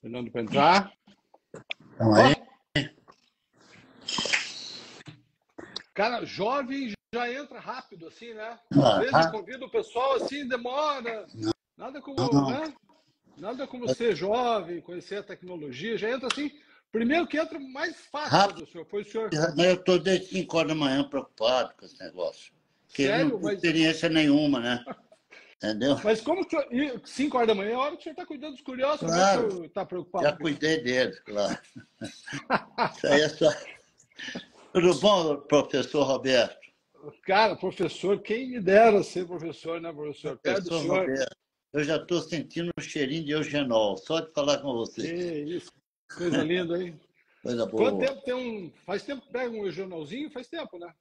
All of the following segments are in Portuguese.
Fernando para entrar. Então, aí, Cara, jovem já entra rápido, assim, né? Às vezes eu ah, convido o pessoal assim, demora. não, Nada como, não, né? Nada como ser jovem, conhecer a tecnologia. Já entra assim. Primeiro que entra mais fácil, rápido, professor. Foi o senhor. mas eu estou desde 5 horas da manhã preocupado com esse negócio. Porque eu não Sério? tenho experiência nenhuma, né? Entendeu? Mas como que o senhor. 5 horas da manhã é a hora que o senhor está cuidando dos curiosos. Como é que o Claro, senhor está preocupado já com isso? cuidei deles, claro. Isso aí é só. Tudo bom, professor Roberto? Cara, professor, quem me dera ser professor, né, professor? Perto do Professor senhor. Roberto, eu já estou sentindo o cheirinho de eugenol, só de falar com Que você. isso. Coisa linda, hein? Coisa Quanto boa. tempo tem um. Faz tempo que pega um jornalzinho? Faz tempo, né?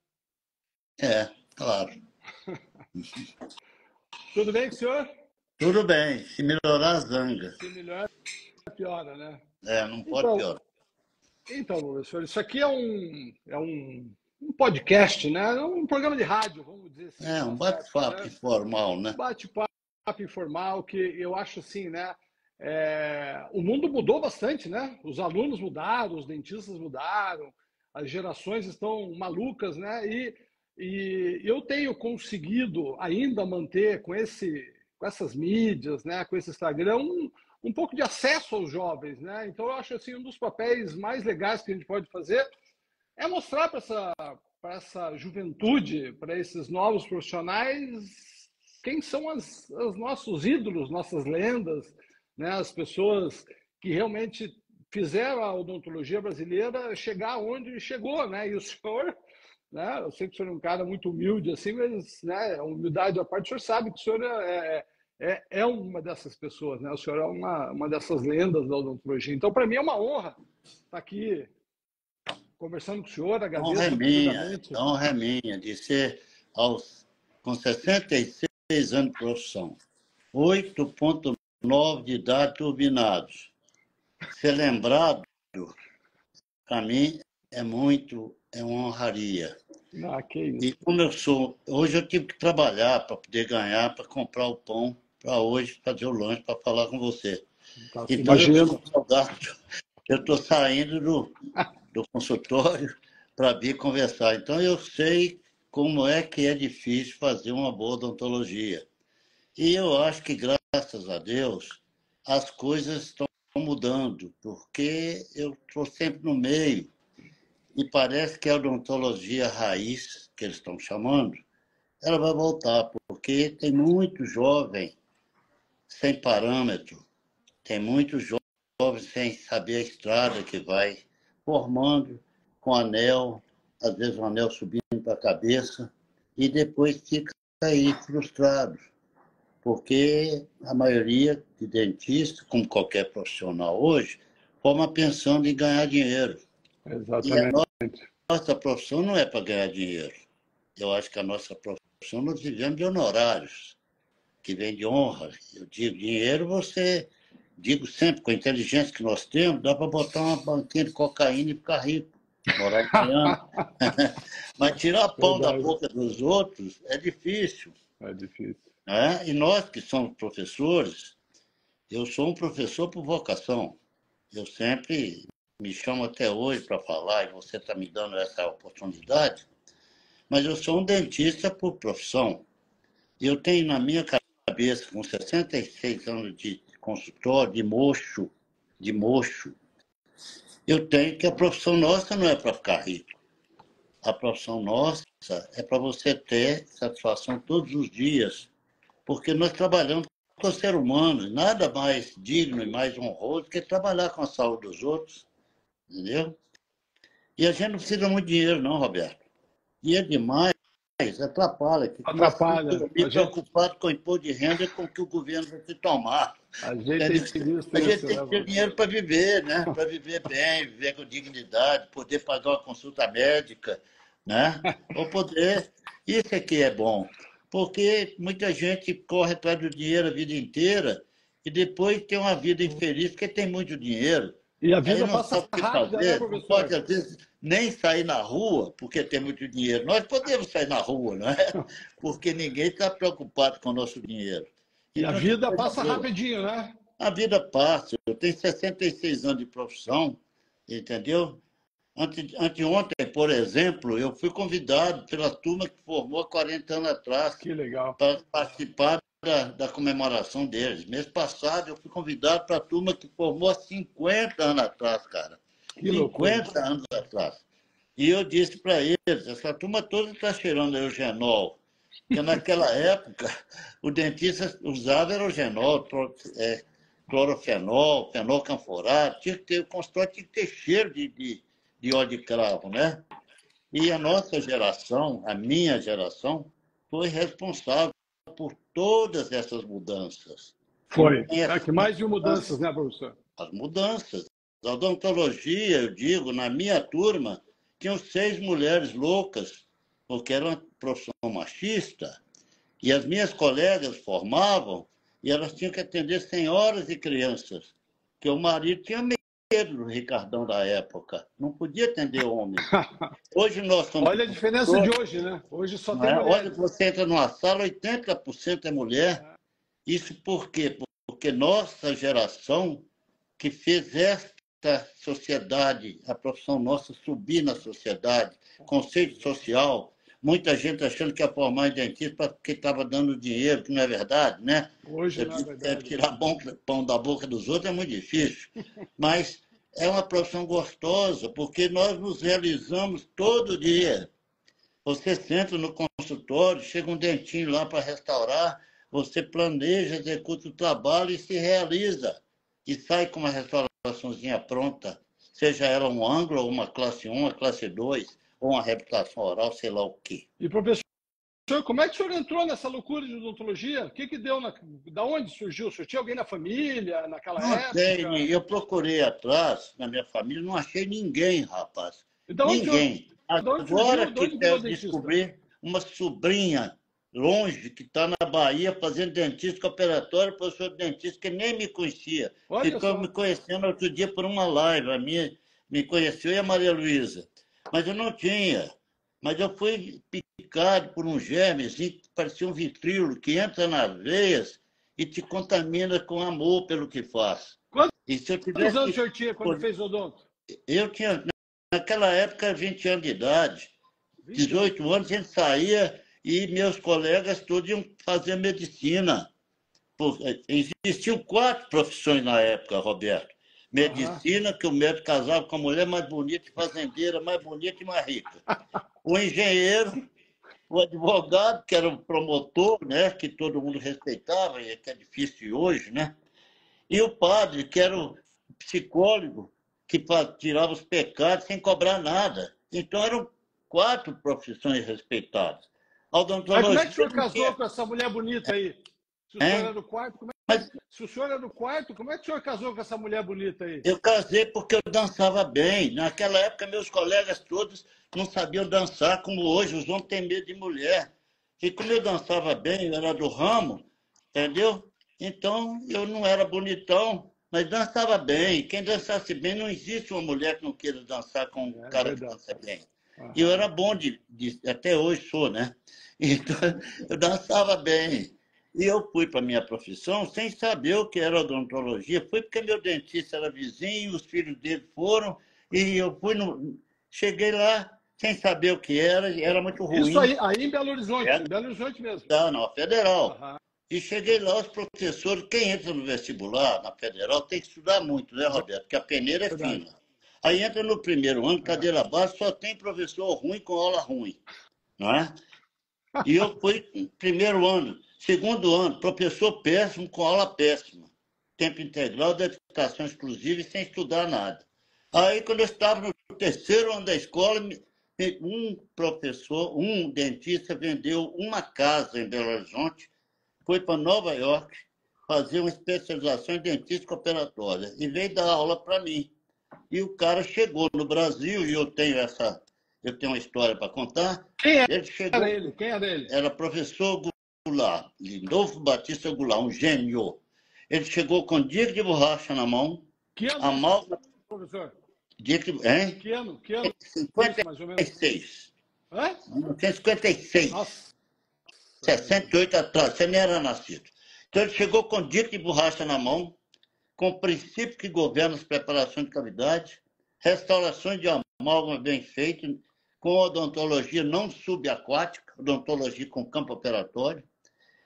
É, claro. Tudo bem com o senhor? Tudo bem, se melhorar, zanga. Se melhor, piora, né? É, não pode Então, piorar. então, professor, isso aqui é um podcast, né? É um programa de rádio, vamos dizer assim, É, da um nossa época, bate-papo né? informal, Um né? bate-papo informal que eu acho assim, né? O mundo mudou bastante, né? Os alunos mudaram, os dentistas mudaram, as gerações estão malucas, né? E eu tenho conseguido ainda manter com essas mídias, né? Com esse Instagram, um pouco de acesso aos jovens, né? Então eu acho assim um dos papéis mais legais que a gente pode fazer é mostrar para essa juventude, para esses novos profissionais, quem são os nossos ídolos, nossas lendas, né? As pessoas que realmente fizeram a odontologia brasileira chegar onde chegou, né? E o senhor, né? Eu sei que o senhor é um cara muito humilde, assim, mas, né? A humildade à parte, o senhor sabe que o senhor é uma dessas pessoas, né? O senhor é uma dessas lendas da odontologia. Então, para mim é uma honra estar aqui conversando com o senhor, agradeço absurdamente. Honra é minha de ser, com 66 anos de profissão, 8,9 de idade turbinados. Ser lembrado, para mim, é uma honraria. Ah, que E isso. como hoje eu tive que trabalhar para poder ganhar, para comprar o pão, para hoje fazer o lanche, para falar com você. Tá, Então eu estou imagino. com saudade, eu estou saindo do consultório para vir conversar. Então eu sei como é que é difícil fazer uma boa odontologia. E eu acho que, graças a Deus, as coisas estão mudando, porque eu estou sempre no meio e parece que a odontologia raiz, que eles estão chamando, ela vai voltar, porque tem muito jovem sem parâmetro, tem muito jovem sem saber a estrada que vai formando com anel, às vezes um anel subindo para a cabeça, e depois fica aí frustrado, porque a maioria de dentistas, como qualquer profissional hoje, forma pensando em ganhar dinheiro. E a Exatamente. nossa profissão não é para ganhar dinheiro. Eu acho que a nossa profissão nós vivemos de honorários, que vem de honra. Eu digo, dinheiro você, digo sempre, com a inteligência que nós temos, dá para botar uma banquinha de cocaína e ficar rico, morar em Miami. Mas tirar pão da Verdade. boca dos outros é difícil. É difícil. Né? E nós que somos professores, eu sou um professor por vocação. Eu sempre me chamo até hoje para falar, e você está me dando essa oportunidade, mas eu sou um dentista por profissão. Eu tenho na minha cabeça, com 66 anos de consultório, de mocho, eu tenho que a profissão nossa não é para ficar rico. A profissão nossa é para você ter satisfação todos os dias, porque nós trabalhamos com o ser humano, nada mais digno e mais honroso que trabalhar com a saúde dos outros, entendeu? E a gente não precisa muito de dinheiro, não, Roberto. Dinheiro demais atrapalha, fica mais Atrapalha. me preocupado com o imposto de renda e com o que o governo vai te tomar. A gente Entendeu? tem visto A gente isso, tem né, que ter professor? dinheiro para viver, né? Para viver bem, viver com dignidade, poder pagar uma consulta médica, né? Ou poder. Isso aqui é bom, porque muita gente corre atrás do dinheiro a vida inteira e depois tem uma vida infeliz porque tem muito dinheiro. E a Aí vida não passa sabe o que rápida, né, fazer, não pode, professor? às vezes, nem sair na rua porque tem muito dinheiro. Nós podemos sair na rua, não é? Porque ninguém está preocupado com o nosso dinheiro. E a Então, tem vida coisa passa boa. rapidinho, né? a vida passa. Eu tenho 66 anos de profissão, entendeu? Anteontem, por exemplo, eu fui convidado pela turma que formou há 40 anos atrás Que legal. para participar da comemoração deles. Mês passado, eu fui convidado para a turma que formou há 50 anos atrás, cara. Que loucura. 50 anos atrás. E eu disse para eles, essa turma toda está cheirando eugenol, porque naquela época o dentista usava eugenol, clorofenol, fenol canforado, tinha que ter, o consultório tinha que ter cheiro de óleo de cravo, né? E a nossa geração, a minha geração, foi responsável por todas essas mudanças. Foi. Que mais de mudanças, né, professor? As mudanças. A odontologia, eu digo, na minha turma, tinham 6 mulheres loucas, porque era uma profissão machista, e as minhas colegas formavam, e elas tinham que atender senhoras e crianças, que o marido tinha medo do Ricardão da época, não podia atender homem. Hoje nós somos... Olha a diferença de hoje, né? Hoje só tem mulher. Olha, você entra numa sala, 80% é mulher. Isso por quê? Porque nossa geração que fez esta sociedade, a profissão nossa subir na sociedade, conceito social, muita gente achando que ia formar em dentista porque estava dando dinheiro, que não é verdade, né? Hoje não é verdade. Tirar pão da boca dos outros é muito difícil, mas é uma profissão gostosa, porque nós nos realizamos todo dia. Você senta no consultório, chega um dentinho lá para restaurar, você planeja, executa o trabalho e se realiza. E sai com uma restauraçãozinha pronta, seja ela um ângulo, ou uma classe 1, uma classe 2, ou uma reabilitação oral, sei lá o quê. E, professor, como é que o senhor entrou nessa loucura de odontologia? O que deu? Da onde surgiu? O senhor tinha alguém na família, naquela época? Eu procurei atrás, na minha família, não achei ninguém, rapaz. Então, ninguém. Agora que eu descobri uma sobrinha longe, que está na Bahia, fazendo dentista operatório, professor de dentista, que nem me conhecia. Ficou me conhecendo outro dia por uma live. A minha me conheceu e a Maria Luísa. Mas eu não tinha. Mas eu fui picado por um germe, assim, que parecia um vitríolo, que entra nas veias e te contamina com amor pelo que faz. Quantos anos o senhor tinha quando fez odonto? Eu tinha, naquela época, 20 anos de idade. 18 anos, a gente saía e meus colegas todos iam fazer medicina. Existiam 4 profissões na época, Roberto. Medicina, que o médico casava com a mulher mais bonita e fazendeira, mais bonita e mais rica. O engenheiro, o advogado, que era o promotor, né, que todo mundo respeitava, e que é difícil hoje, né? E o padre, que era o psicólogo, que tirava os pecados sem cobrar nada. Então, eram 4 profissões respeitadas. Mas como é que o senhor casou com essa mulher bonita aí? Se o senhor era do quarto, se o senhor era do quarto, como é que o senhor casou com essa mulher bonita aí? Eu casei porque eu dançava bem. Naquela época, meus colegas todos não sabiam dançar como hoje. Os homens têm medo de mulher. E como eu dançava bem, eu era do ramo, entendeu? Então, eu não era bonitão, mas dançava bem. Quem dançasse bem, não existe uma mulher que não queira dançar com um cara que dança bem. E eu era bom até hoje sou, né? Então, eu dançava bem. E eu fui para a minha profissão sem saber o que era odontologia. Fui porque meu dentista era vizinho, os filhos dele foram, e eu cheguei lá sem saber o que era muito ruim. Isso aí em Belo Horizonte, em Belo Horizonte mesmo. Não, Federal. E cheguei lá, os professores, quem entra no vestibular, na Federal, tem que estudar muito, né, Roberto? Porque a peneira é fina. Aí entra no primeiro ano, cadeira baixa, só tem professor ruim com aula ruim, não é? E eu fui no primeiro ano. Segundo ano, professor péssimo com aula péssima. Tempo integral, dedicação exclusiva e sem estudar nada. Aí, quando eu estava no terceiro ano da escola, um dentista vendeu uma casa em Belo Horizonte, foi para Nova York fazer uma especialização em dentística operatória e veio dar aula para mim. E o cara chegou no Brasil, e eu tenho uma história para contar. Quem era ele? Quem era ele? Era professor Goulart, Lindolfo Batista Goulart, um gênio. Ele chegou com dica de borracha na mão. Que ano, professor? Hein? Que ano? 56. Hã? 1956. Nossa. 68 atrás, você nem era nascido. Então ele chegou com dica de borracha na mão com princípios que governam as preparações de cavidade, restaurações de amálgama bem feito, com odontologia não subaquática, odontologia com campo operatório,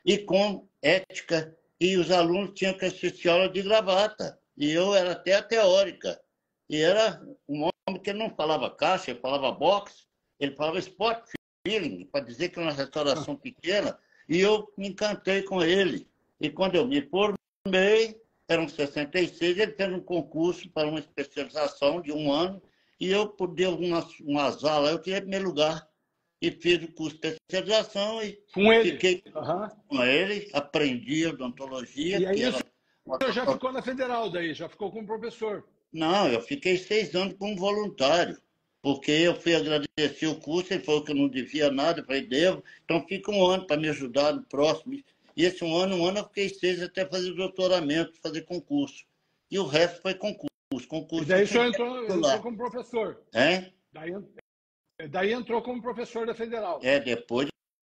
e com ética, e os alunos tinham que assistir aula de gravata, e eu era até a teórica, e era um homem que não falava caixa, ele falava boxe, ele falava sport feeling, para dizer que era uma restauração pequena, e eu me encantei com ele. E quando eu me formei, eram 66, ele fez um concurso para uma especialização de 1 ano, e eu, por dei umas aulas, eu tirei primeiro lugar, e fiz o curso de especialização, e Com ele? fiquei com ele, aprendi odontologia. E aí que era você já ficou na Federal daí, já ficou como professor? Não, eu fiquei 6 anos como voluntário, porque eu fui agradecer o curso, ele falou que eu não devia nada, eu falei, devo, então fica 1 ano para me ajudar no próximo. E esse 1 ano eu fiquei 6 até fazer doutoramento, fazer concurso. E o resto foi concurso. E daí o senhor entrou como professor? É? Daí entrou como professor da Federal? Depois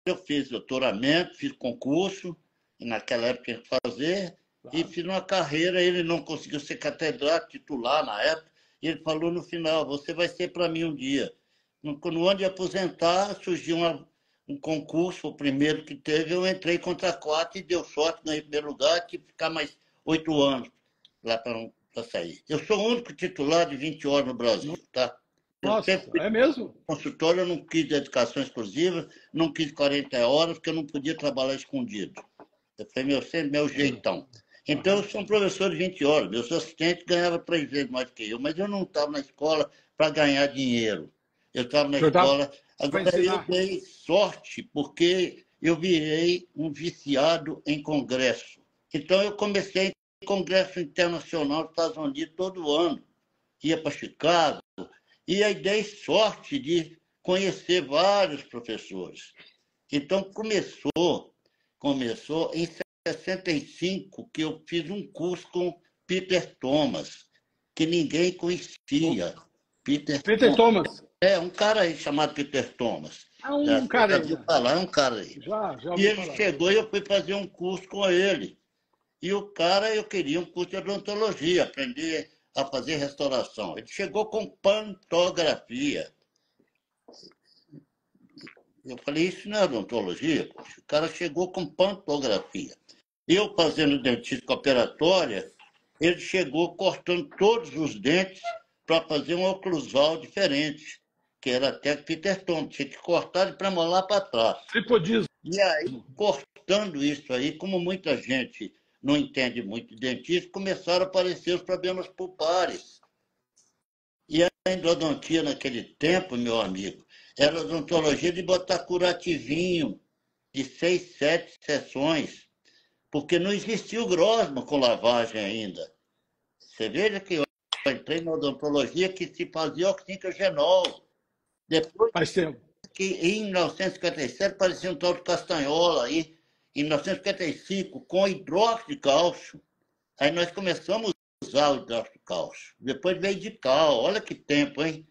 eu fiz doutoramento, fiz concurso, e naquela época tinha que fazer, e fiz uma carreira, ele não conseguiu ser catedrático titular na época, e ele falou no final, você vai ser para mim um dia. No ano de aposentar, surgiu um concurso, o primeiro que teve, eu entrei contra 4 e deu sorte, ganhei em primeiro lugar, tive que ficar mais 8 anos lá para sair. Eu sou o único titular de 20 horas no Brasil, tá? Nossa, é mesmo? Consultório eu não quis dedicação exclusiva, não quis 40 horas, porque eu não podia trabalhar escondido. Foi meu jeitão. Então, eu sou um professor de 20 horas. Meus assistentes ganhavam 3 vezes mais que eu, mas eu não estava na escola para ganhar dinheiro. Eu estava na escola. Agora, eu dei sorte, porque eu virei um viciado em congresso. Então, eu comecei em congresso internacional dos Estados Unidos todo ano. Ia para Chicago. E aí dei sorte de conhecer vários professores. Então, começou em 65, que eu fiz um curso com Peter Thomas, que ninguém conhecia. Peter Thomas? Um cara aí chamado Peter Thomas. Um cara aí. É um cara aí. Já e ele chegou e eu fui fazer um curso com ele. E o cara, eu queria um curso de odontologia, aprender a fazer restauração. Ele chegou com pantografia. Eu falei, isso não é odontologia? O cara chegou com pantografia. Eu fazendo dentística operatória, ele chegou cortando todos os dentes para fazer um oclusal diferente, que era até Peter Thomas. Tinha que cortar de premolar para trás. Tripodismo. E aí, cortando isso aí, como muita gente não entende muito de dentista, começaram a aparecer os problemas pulpares. E a endodontia naquele tempo, meu amigo, era odontologia de botar curativinho de 6, 7 sessões, porque não existia o Grossman com lavagem ainda. Você veja que eu entrei na odontologia que se fazia oxinquegenol. Depois, faz tempo. Que em 1957 parecia um tal de castanhola aí, em 1955, com hidróxido de cálcio. Aí nós começamos a usar o hidróxido de cálcio. Depois veio de cal, olha que tempo, hein?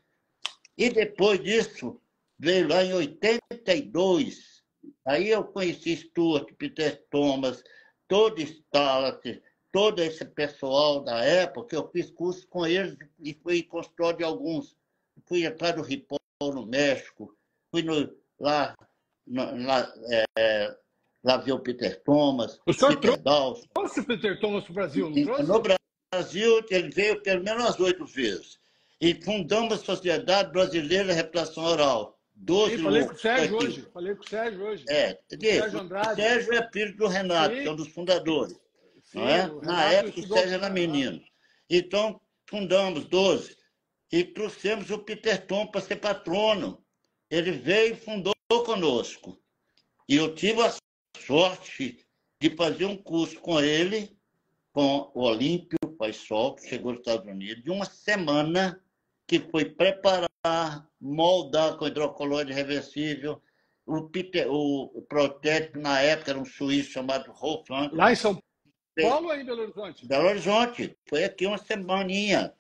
E depois disso, veio lá em 82. Aí eu conheci Stuart, Peter Thomas, todo Stalat, todo esse pessoal da época, eu fiz curso com eles e fui consultor de alguns. Fui atrás do Ripoll no México, fui lá ver o Peter Thomas, o senhor Peter Dawson. Trouxe o Peter Thomas para o Brasil, não trouxe? No Brasil, ele veio pelo menos umas 8 vezes. E fundamos a Sociedade Brasileira de Reabilitação Oral. 12 falei com o Sérgio hoje. Sérgio Andrade. O Sérgio é filho do Renato, que é um dos fundadores. Sim, não é? Na época, o Sérgio era menino. Então, fundamos 12. E trouxemos o Peter Thomas para ser patrono. Ele veio e fundou conosco. E eu tive a sorte de fazer um curso com ele, com o Olímpio Paisol, que chegou dos Estados Unidos, de uma semana, que foi preparar, moldar com hidrocolóide reversível. O protético, na época, era um suíço chamado Rolf Anker. Lá em São Paulo ou em Belo Horizonte? Belo Horizonte. Foi aqui uma semaninha.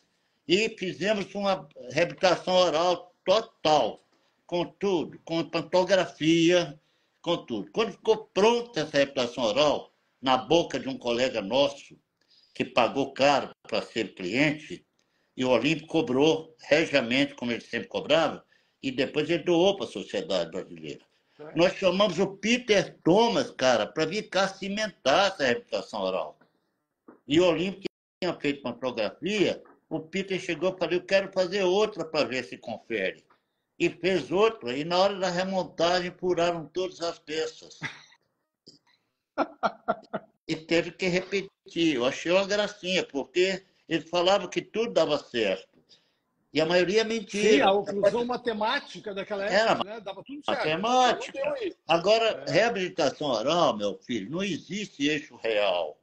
E fizemos uma reabilitação oral total, com tudo, com pantografia, com tudo. Quando ficou pronta essa reabilitação oral, na boca de um colega nosso, que pagou caro para ser cliente, e o Olímpio cobrou regiamente, como ele sempre cobrava, e depois ele doou para a sociedade brasileira. Nós chamamos o Peter Thomas, cara, para vir cá cimentar essa reabilitação oral. E o Olímpio tinha feito fotografia, o Peter chegou e falou, eu quero fazer outra para ver se confere. E fez outra, e na hora da remontagem furaram todas as peças. E teve que repetir. Eu achei uma gracinha, porque ele falava que tudo dava certo. E a maioria é mentira. Sim, a oclusão matemática daquela época, Era né? Dava tudo certo. matemática. Agora, reabilitação oral, meu filho, não existe eixo real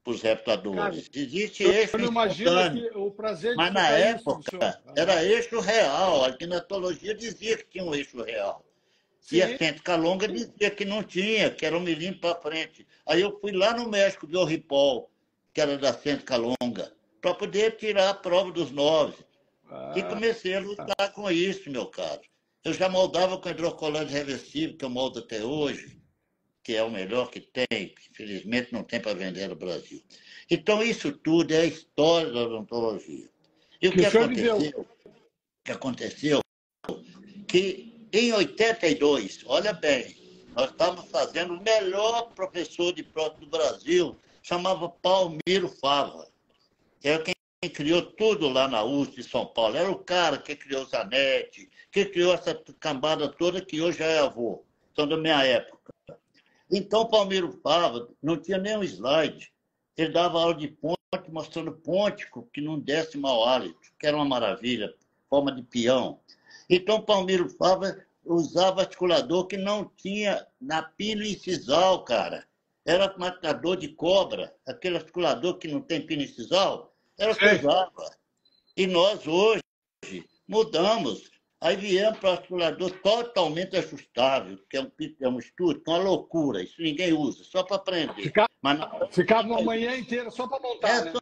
para os reabilitadores. Existe eixo eu não imagino espontâneo. que o prazer de Mas na escutar isso do época senhor. era eixo real. A ginetologia dizia que tinha um eixo real. E a Cêntrica Longa dizia que não tinha, que era 1 milímetro para frente. Aí eu fui lá no México ver o Ripoll, que era da Cêntrica Longa, para poder tirar a prova dos 9. E comecei a lutar com isso, meu caro. Eu já moldava com hidrocolante reversível, que eu moldo até hoje, que é o melhor que tem, infelizmente não tem para vender no Brasil. Então, isso tudo é a história da odontologia. E o que aconteceu, que em 82, olha bem, nós estávamos fazendo o melhor professor de prótese do Brasil, chamava Palmiro Fava. Era quem criou tudo lá na USP de São Paulo. Era o cara que criou o Zanetti, que criou essa cambada toda que hoje já é avô. São da minha época. Então, Palmiro Fava não tinha nenhum slide. Ele dava aula de ponte, mostrando pôntico que não desse mau hálito, que era uma maravilha, forma de peão. Então, Palmiro Fava usava articulador que não tinha na pino incisal, cara. Era marcador de cobra, aquele articulador que não tem pino incisal, era o que usava. E nós, hoje, mudamos. Aí viemos para o articulador totalmente ajustável, que é um estudo, que é uma loucura. Isso ninguém usa, só para aprender. Ficava uma manhã inteira só para montar, né?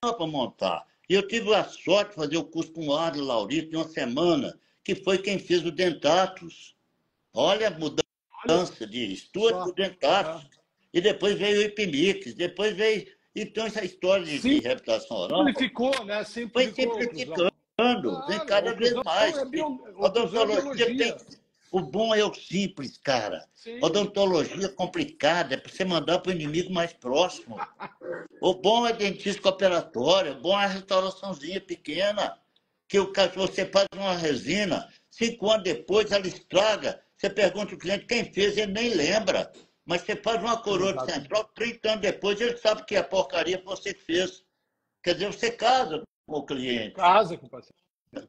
Só para montar. E eu tive a sorte de fazer o curso com o Ardo Laurito de uma semana, que foi quem fez o Dentatus. Olha a mudança de estudo do Dentatus. E depois veio o Ipimix, depois veio... Então, essa história de reabilitação oral... Simplificou, né? Foi simplificando, vem cada vez mais. Odontologia tem... O bom é o simples, cara. Sim. Odontologia complicada, é para você mandar para o inimigo mais próximo. O bom é dentística operatória, o bom é a restauraçãozinha pequena, que você faz uma resina, 5 anos depois ela estraga. Você pergunta ao cliente quem fez, ele nem lembra. Mas você faz uma coroa central, 30 anos depois, ele sabe que a porcaria você fez. Quer dizer, você casa com o cliente. Casa com o paciente.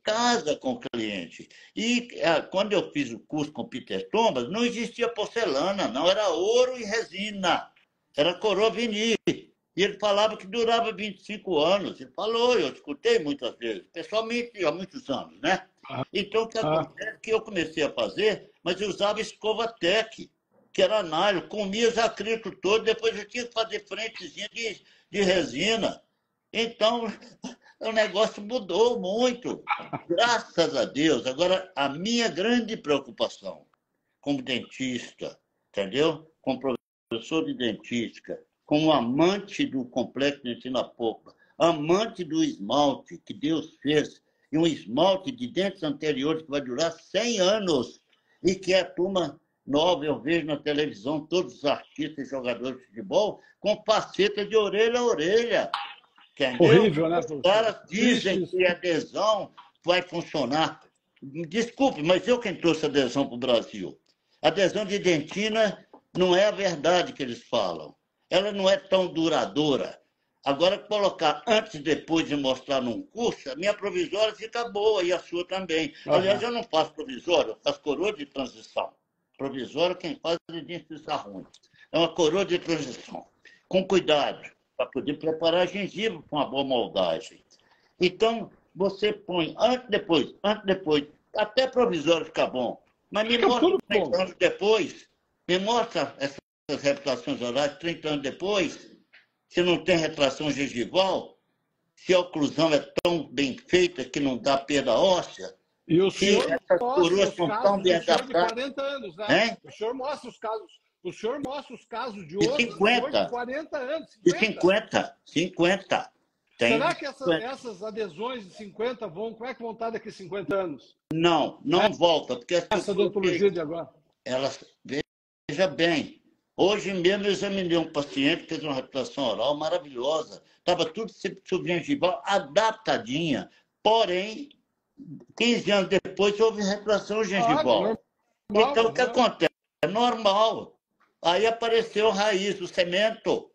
Casa com o cliente. E quando eu fiz o curso com o Peter Thomas, não existia porcelana, não. Era ouro e resina. Era coroa vinil. E ele falava que durava 25 anos. Ele falou, eu escutei muitas vezes, pessoalmente há muitos anos, né? Então, o que acontece que eu comecei a fazer, mas eu usava escova Tec, que era nylon, comia os acrílicos todos, depois eu tinha que fazer frentezinha de resina. Então, o negócio mudou muito, graças a Deus. Agora, a minha grande preocupação como dentista, entendeu? Como professor de dentística, como amante do complexo de ensino poupa, amante do esmalte que Deus fez, e um esmalte de dentes anteriores que vai durar 100 anos, e que a turma nova, eu vejo na televisão todos os artistas e jogadores de futebol com faceta de orelha a orelha. Entendeu? Horrível, né? Os caras dizem que a adesão vai funcionar. Desculpe, mas eu quem trouxe a adesão para o Brasil. A adesão de dentina não é a verdade que eles falam. Ela não é tão duradoura. Agora, colocar antes e depois de mostrar num curso, a minha provisória fica boa e a sua também. Aliás, eu não faço provisória, eu faço coroa de transição. Provisória, quem faz é dentista ruim. É uma coroa de transição. Com cuidado, para poder preparar a gengiva com uma boa moldagem. Então, você põe antes, depois, até provisório fica bom. Mas me mostra 30 anos depois, me mostra essas retrações orais 30 anos depois, se não tem retração gengival, se a oclusão é tão bem feita que não dá perda óssea. E o senhor essas coroas são tão bem adaptadas. 40 anos, né? O senhor mostra os casos O senhor mostra os casos de De outros depois de 50. 40 anos. De 50. 50. Tem Será de que 50. essas adesões de 50 vão, como é que vão estar daqui a 50 anos? Não volta, porque assim, eu Essa coloquei, odontologia de agora. elas, veja bem, hoje mesmo eu examinei um paciente que fez uma retração oral maravilhosa, estava tudo subgengival, adaptadinha, porém, 15 anos depois houve retração Claro, gengival. normal. Então, o que Uhum. acontece? É normal. Aí apareceu a raiz, o cemento.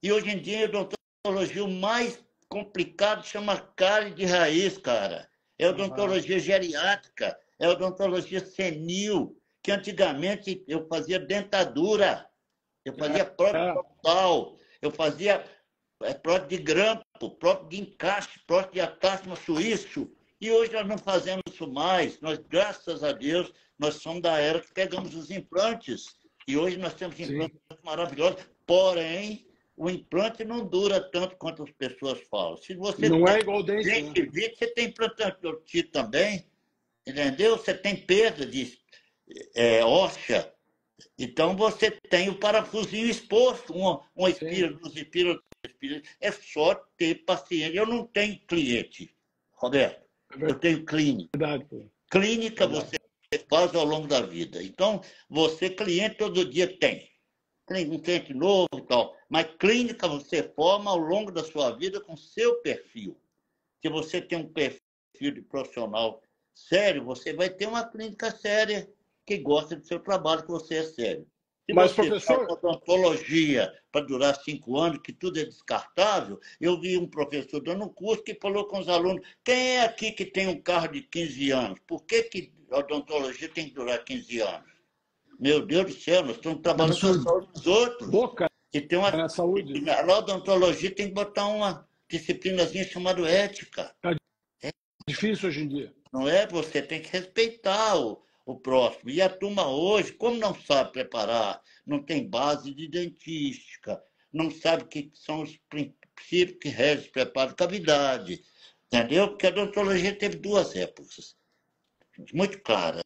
E hoje em dia, a odontologia, o mais complicado chama cárie de raiz, cara. É Uhum. odontologia geriátrica, é odontologia senil, que antigamente eu fazia dentadura, eu fazia prótese É. frontal, eu fazia prótese de grampo, prótese de encaixe, prótese de acástima suíço. E hoje nós não fazemos isso mais. Nós, graças a Deus, nós somos da era que pegamos os implantes. E hoje nós temos Sim. implantes maravilhosos. Porém, o implante não dura tanto quanto as pessoas falam. Se você Não tem é igual o dente, né? gengivite, você tem implantante também, entendeu? Você tem perda de óssea. Então, você tem o parafusinho exposto, uma Sim. espira, duas espiras, é só ter paciência. Eu não tenho cliente, Roberto. É Eu tenho clínica. verdade, pô. Clínica Verdade. você faz ao longo da vida. Então, você, cliente, todo dia tem. Tem um cliente novo e tal. Mas clínica você forma ao longo da sua vida com seu perfil. Se você tem um perfil de profissional sério, você vai ter uma clínica séria que gosta do seu trabalho, que você é sério. Se Mas, você faz professor, odontologia para durar 5 anos, que tudo é descartável, eu vi um professor dando um curso que falou com os alunos, quem é aqui que tem um carro de 15 anos? Por que a odontologia tem que durar 15 anos? Meu Deus do céu, nós estamos mas o trabalhando com a senhor saúde dos outros. boca E tem uma, na saúde. na odontologia tem que botar uma disciplinazinha chamada ética. Tá difícil hoje em dia. Não é? Você tem que respeitar o próximo. E a turma hoje, como não sabe preparar, não tem base de dentística, não sabe o que são os princípios que regem o preparo de cavidade, entendeu? Porque a odontologia teve duas épocas muito claras.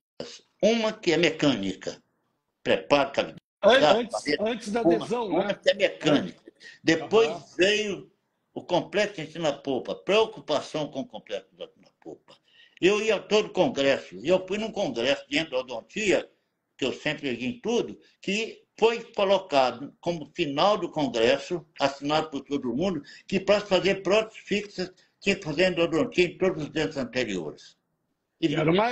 Uma que é mecânica, preparo de cavidade, Antes da adesão, uma né? que é Antes. mecânica. Depois Aham. veio o complexo de ensino-polpa, preocupação com o complexo de ensino-polpa. Eu ia a todo congresso, e eu fui num congresso de endodontia, que eu sempre ia em tudo, que foi colocado como final do congresso, assinado por todo mundo, que para fazer próteses fixas tinha que fazer endodontia em todos os dentes anteriores. E Que era uma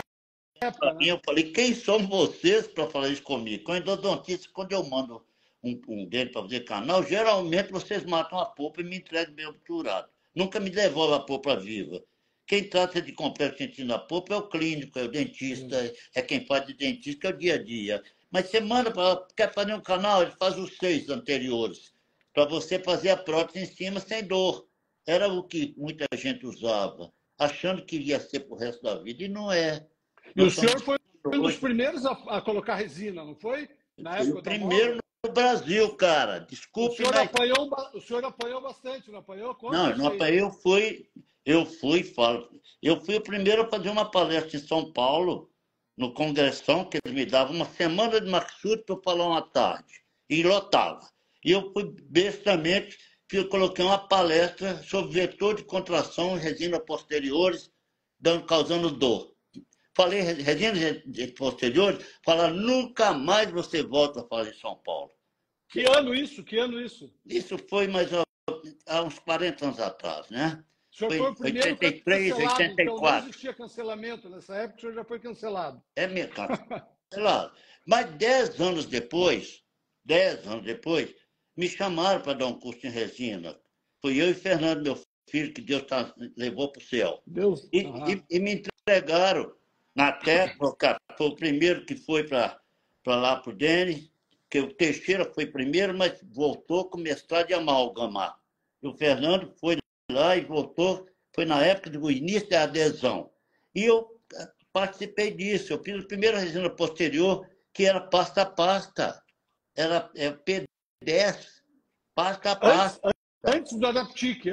época, para mim, né? eu falei, quem são vocês para falar isso comigo? Com endodontista, quando eu mando um dele para fazer canal, geralmente vocês matam a polpa e me entregam bem obturado. Nunca me devolvem a polpa viva. Quem trata de complexo sentido na polpa é o clínico, é o dentista, Sim. é quem faz de dentista, é o dia a dia. Mas você manda para quer fazer um canal, ele faz os 6 anteriores, para você fazer a prótese em cima sem dor. Era o que muita gente usava, achando que ia ser para o resto da vida, e não é. E o Nós senhor estamos foi um dos hoje. primeiros a colocar resina, não foi? Na Fui o época da primeiro moda? no Brasil, cara. O Desculpe, senhor mas. apanhou, o senhor apanhou bastante, não apanhou? Conta Não, isso não, aí. falo. Eu fui o primeiro a fazer uma palestra em São Paulo, no congressão, que eles me davam uma semana de Maxud para eu falar uma tarde. E lotava. E eu fui bestamente, que eu coloquei uma palestra sobre vetor de contração em resina posteriores, causando dor. Falei resina posteriores, falaram, nunca mais você volta a falar em São Paulo. Que ano isso? Que ano isso? Isso foi mais há uns 40 anos atrás, né? O senhor foi Foi o primeiro 83, cancelado, então não 84. existia cancelamento nessa época, o senhor já foi cancelado. É mercado. Claro. Mas 10 anos depois, me chamaram para dar um curso em resina. Fui eu e Fernando, meu filho, que Deus levou para o céu. Deus. E me entregaram na técnica, foi o primeiro que foi para lá para o Denis, que o Teixeira foi primeiro, mas voltou com mestrado de amálgama. E o Fernando foi lá e voltou, foi na época do início da adesão. E eu participei disso, eu fiz a primeira resina posterior, que era pasta a pasta, era P10, pasta a Antes, pasta. antes do Adaptic.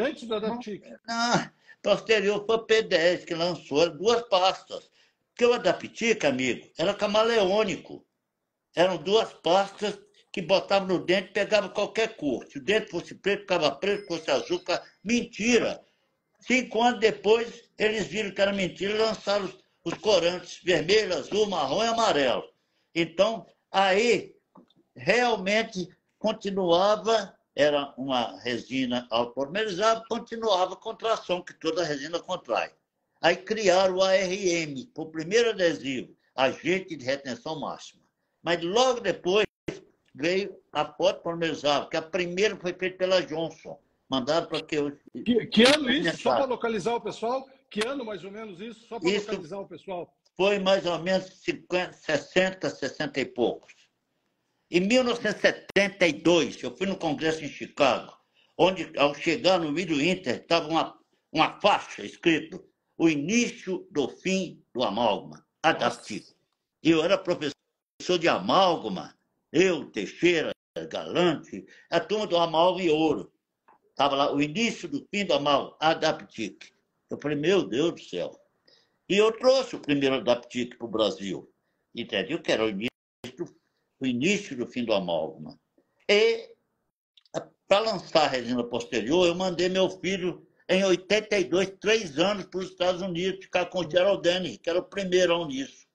Não, posterior foi o P10 que lançou as duas pastas. Porque o Adaptic, amigo, era camaleônico. Eram duas pastas que botava no dente pegava qualquer cor. Se o dente fosse preto, ficava preto, se fosse azul, ficava... Mentira! 5 anos depois, eles viram que era mentira e lançaram os corantes vermelho, azul, marrom e amarelo. Então, aí, realmente continuava, era uma resina autopolimerizada, continuava a contração que toda resina contrai. Aí criaram o ARM, o primeiro adesivo, agente de retenção máxima. Mas logo depois veio a fotopolimerizada, que a primeira foi feita pela Johnson. Mandaram para que eu... Que ano isso? Só para localizar o pessoal? Que ano mais ou menos isso? Só para localizar o pessoal. Foi mais ou menos 50, 60, 60 e poucos. Em 1972, eu fui no congresso em Chicago, onde, ao chegar no Vídeo Inter, estava uma faixa escrito o início do fim do amálgama adaptivo. E eu era professor de amálgama, eu, Teixeira, Galante, a turma do amálgama e ouro. Estava lá, o início do fim do amálgama adaptivo. Eu falei, meu Deus do céu. E eu trouxe o primeiro adaptivo para o Brasil. Entendeu? Que era o início do fim do amálgama. E, para lançar a resina posterior, eu mandei meu filho, em 82, 3 anos, para os Estados Unidos, ficar com o Gerald Denny, que era o primeiro nisso.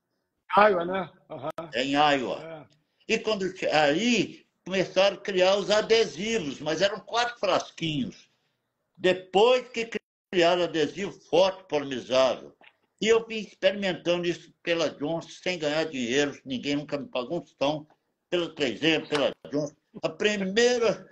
Iowa, né? Uhum. Em Iowa. E quando aí começaram a criar os adesivos, mas eram 4 frasquinhos. Depois que criaram adesivo fotopolimizável. E eu vim experimentando isso pela Johnson, sem ganhar dinheiro, ninguém nunca me pagou um tostão, pela 3M, pela Johnson. A primeira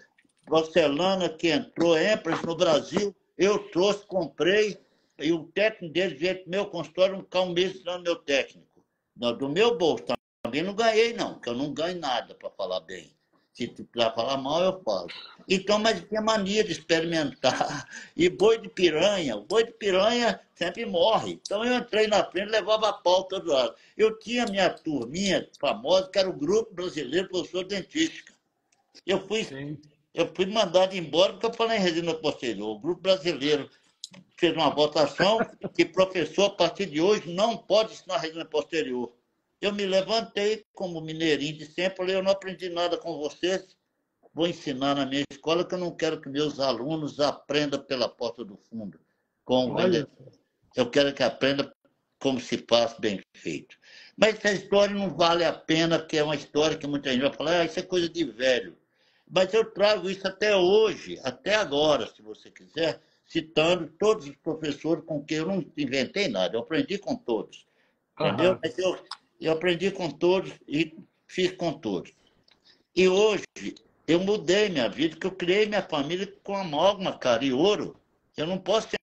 porcelana que entrou, Empress, no Brasil, eu trouxe, comprei, e o técnico deles veio para o meu consultório ficar um mês ensinando meu técnico. Do meu bolso, também não ganhei, não, porque eu não ganho nada, para falar bem. Se precisar falar mal, eu falo. Então, mas tinha mania de experimentar. E boi de piranha, o boi de piranha sempre morre. Então, eu entrei na frente e levava a pau todo lado. Eu tinha minha turminha famosa, que era o Grupo Brasileiro de Professor Dentística. Eu fui mandado embora porque eu falei em resina posterior. O Grupo Brasileiro fez uma votação que professor, a partir de hoje, não pode ensinar resina posterior. Eu me levantei como mineirinho de sempre, falei, eu não aprendi nada com vocês, vou ensinar na minha escola que eu não quero que meus alunos aprendam pela porta do fundo. Eu quero que aprenda como se faz bem feito. Mas essa história não vale a pena, porque é uma história que muita gente vai falar, isso é coisa de velho. Mas eu trago isso até hoje, até agora, se você quiser, citando todos os professores com quem eu não inventei nada, eu aprendi com todos. Entendeu? Mas eu aprendi com todos e fiz com todos. E hoje eu mudei minha vida, porque eu criei minha família com amálgama, cara, e ouro. Eu não posso ser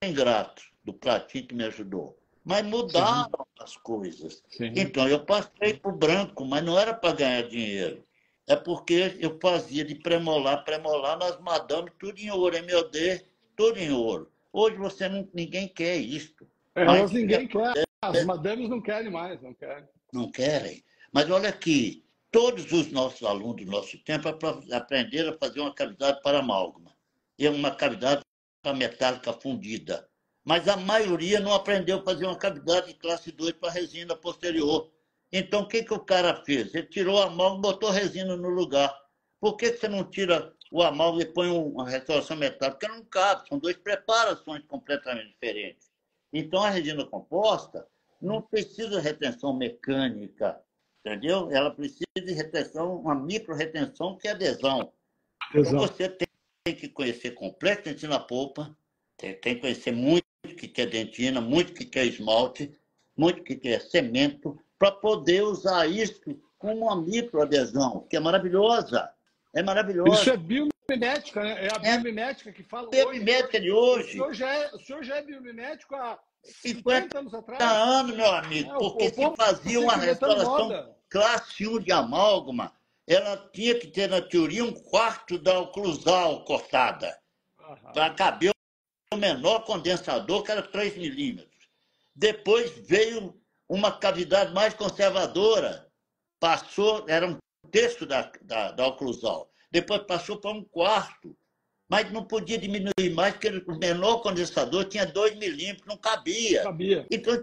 ingrato do Pratinho que me ajudou. Mas mudaram as coisas. Sim. Então eu passei para o branco, mas não era para ganhar dinheiro. É porque eu fazia de premolar, nas madames, tudo em ouro, MOD, tudo em ouro. Hoje ninguém quer isto. Mas ninguém quer. As madames não querem mais, não querem. Não querem. Mas olha aqui, todos os nossos alunos do nosso tempo aprenderam a fazer uma cavidade para amálgama. E uma cavidade para metálica fundida. Mas a maioria não aprendeu a fazer uma cavidade de classe 2 para resina posterior. Então, o que o cara fez? Ele tirou a amálgama e botou resina no lugar. Por que você não tira o amálgama e põe uma restauração metálica? Porque não cabe, são 2 preparações completamente diferentes. Então, a resina composta não precisa de retenção mecânica, entendeu? Ela precisa de retenção, uma micro-retenção, que é adesão. Então, você tem que conhecer complexo dentina polpa, tem que conhecer muito que é dentina, muito que é esmalte, muito que é cimento, para poder usar isso como uma microadesão, que é maravilhosa. É maravilhosa. Isso é biomimética, né? É a biomimética que fala. Biomimética de hoje. O senhor já é biomimético há 50 anos atrás? 50 anos, meu amigo, porque se fazia uma restauração classe 1 de amálgama, ela tinha que ter, na teoria, 1/4 da oclusal cortada, para caber o menor condensador, que era 3 milímetros. Depois veio uma cavidade mais conservadora, era 1/3 da oclusal. Depois passou para 1/4. Mas não podia diminuir mais, porque o menor condensador tinha 2 milímetros, não cabia. Então,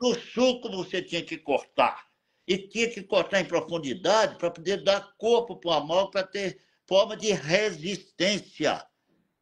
no suco você tinha que cortar. e tinha que cortar em profundidade para poder dar corpo para o amálgama, para ter forma de resistência.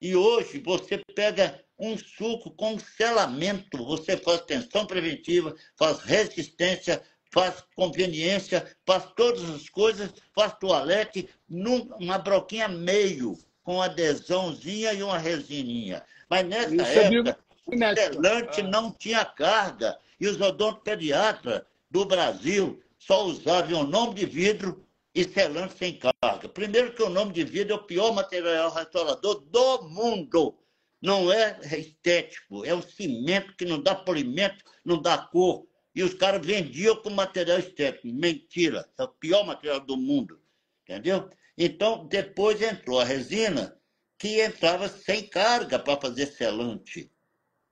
E hoje você pega um suco com selamento, você faz tensão preventiva, faz resistência, faz conveniência, faz todas as coisas, faz toalete, numa broquinha meio, com adesãozinha e uma resininha. Mas nessa época, o selante não tinha carga, e os odontopediatras do Brasil só usavam o nome de vidro e selante sem carga. Primeiro que o nome de vidro é o pior material restaurador do mundo. Não é estético, é um cimento que não dá polimento, não dá cor. E os caras vendiam com material estético. Mentira, é o pior material do mundo. Entendeu? Então, depois entrou a resina, que entrava sem carga para fazer selante.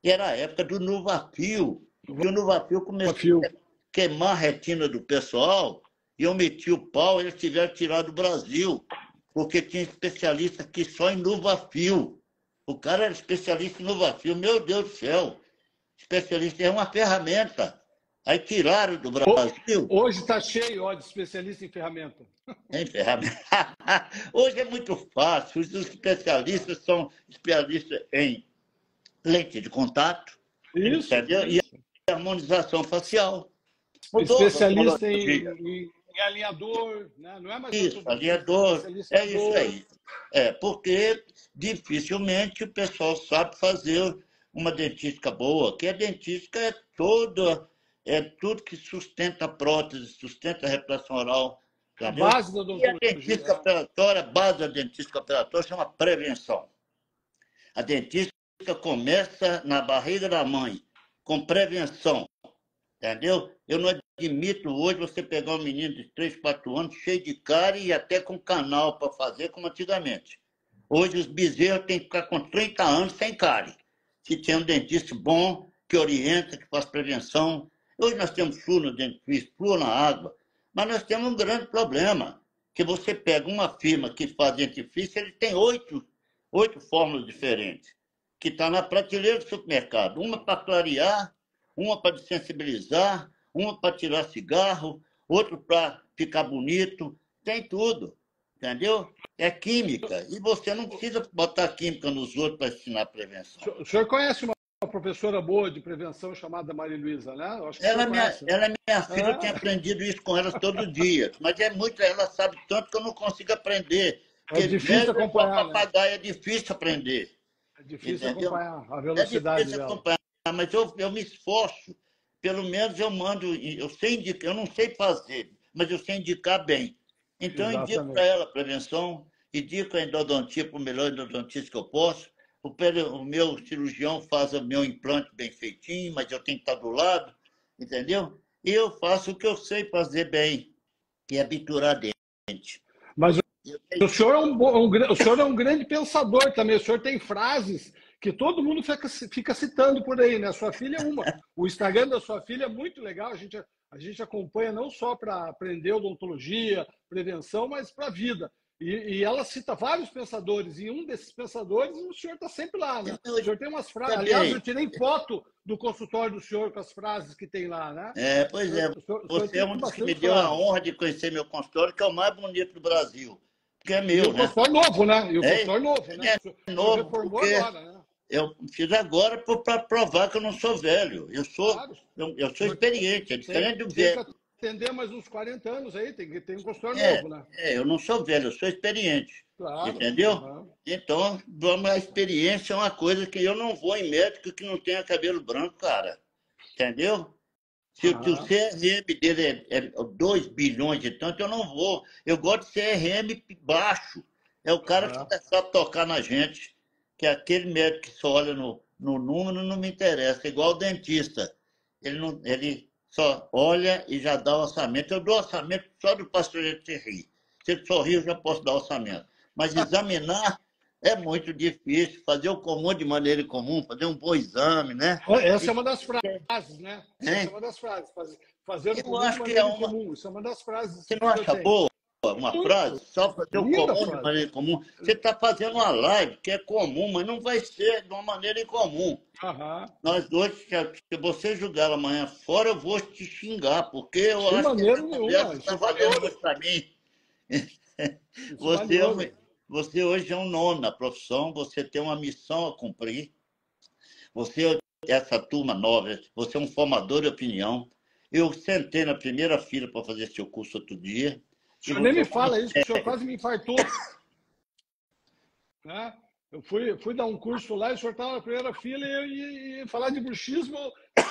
Era a época do Nuvafil. E o Nuvafil começou a queimar a retina do pessoal, e eu meti o pau, eles tiveram que tirar do Brasil, porque tinha especialista aqui só em Nuvafil. O cara era especialista em Nuvafil, meu Deus do céu. Especialista é uma ferramenta. Aí tiraram do Brasil. Hoje está cheio ó, de especialista em ferramenta. Em ferramenta. Hoje é muito fácil. Os especialistas são especialistas em lente de contato, isso, entendeu? Isso. E harmonização facial. Especialista em alinhador, né? Não é mais isso, alinhador, é isso aí. É, porque dificilmente o pessoal sabe fazer uma dentística boa, que a dentística é tudo que sustenta a prótese, sustenta a repressão oral. Entendeu? A base da odontologia. E a dentística operatória, a base da dentística operatória chama prevenção. A dentística começa na barriga da mãe, com prevenção. Entendeu? Eu não admito hoje você pegar um menino de 3, 4 anos, cheio de cárie e até com canal para fazer, como antigamente. Hoje os bezerros têm que ficar com 30 anos sem cárie. Se tem um dentista bom, que orienta, que faz prevenção. Hoje nós temos flúor no dentifrício, flúor na água, mas nós temos um grande problema, que você pega uma firma que faz dentifrício, ele tem 8 fórmulas diferentes, que está na prateleira do supermercado. Uma para clarear, uma para desensibilizar, uma para tirar cigarro, outra para ficar bonito, tem tudo, entendeu? É química, e você não precisa botar química nos outros para ensinar prevenção. O senhor conhece uma professora boa de prevenção chamada Maria Luísa, né? Eu acho que ela é minha filha, eu tenho aprendido isso com ela todo dia, mas ela sabe tanto que eu não consigo aprender. É difícil acompanhar, papagaio, é difícil aprender. É difícil acompanhar a velocidade dela. É difícil acompanhar, mas eu me esforço. Pelo menos eu mando, eu não sei fazer, mas eu sei indicar bem. Então, eu indico para ela a prevenção, indico a endodontia para o melhor endodontista que eu posso. O meu cirurgião faz o meu implante bem feitinho, mas eu tenho que estar do lado, entendeu? E eu faço o que eu sei fazer bem, que é biturar dente. Mas o senhor o senhor é um grande pensador também. O senhor tem frases que todo mundo fica citando por aí, né? Sua filha é uma. O Instagram da sua filha é muito legal. A gente acompanha não só para aprender odontologia, prevenção, mas para a vida. E ela cita vários pensadores, e um desses pensadores, o senhor está sempre lá, né? O senhor tem umas frases. Aliás, eu tirei foto do consultório do senhor com as frases que tem lá, né? Pois é. Você é um dos que me deu a honra de conhecer meu consultório, que é o mais bonito do Brasil. Porque é meu, né? E o consultório novo, né? E o consultório novo, né? É novo, porque agora, né? Eu fiz agora para provar que eu não sou velho. Eu sou experiente, é diferente do velho. Atender mais uns 40 anos aí, tem um consultório novo, né? Eu não sou velho, eu sou experiente. Claro. Entendeu? Então, a experiência é uma coisa que eu não vou em médico que não tenha cabelo branco, cara. Entendeu? Se o CRM dele é 2 bilhões de tanto, eu não vou. Eu gosto de CRM baixo. É o cara que sabe tocar na gente. Que aquele médico que só olha no número não me interessa. É igual o dentista. Ele só olha e já dá o orçamento. Eu dou orçamento só do paciente rir. Se ele sorrir, eu já posso dar orçamento. Mas examinar é muito difícil. Fazer o comum de maneira comum, fazer um bom exame, né? Essa é uma das frases, né? Essa é uma das frases. Fazer o comum de maneira comum. Isso é uma das frases. Você não acha boa? uma frase, só fazer o Linda comum de frase. maneira incomum. Você está fazendo uma live que é comum, mas não vai ser de uma maneira incomum. Aham. Nós dois, se você jogar amanhã fora, eu vou te xingar, porque eu De acho que essa maneira nenhuma, conversa está isso valendo vale muito para mim. isso vale Você, ouro. você hoje é um nome na profissão, você tem uma missão a cumprir. Você, essa turma nova, você é um formador de opinião. Eu sentei na primeira fila para fazer seu curso outro dia. O E senhor nem você é me um homem fala isso, que o senhor sério. quase me infartou. Né? Eu fui dar um curso lá e o senhor estava na primeira fila e falar de bruxismo,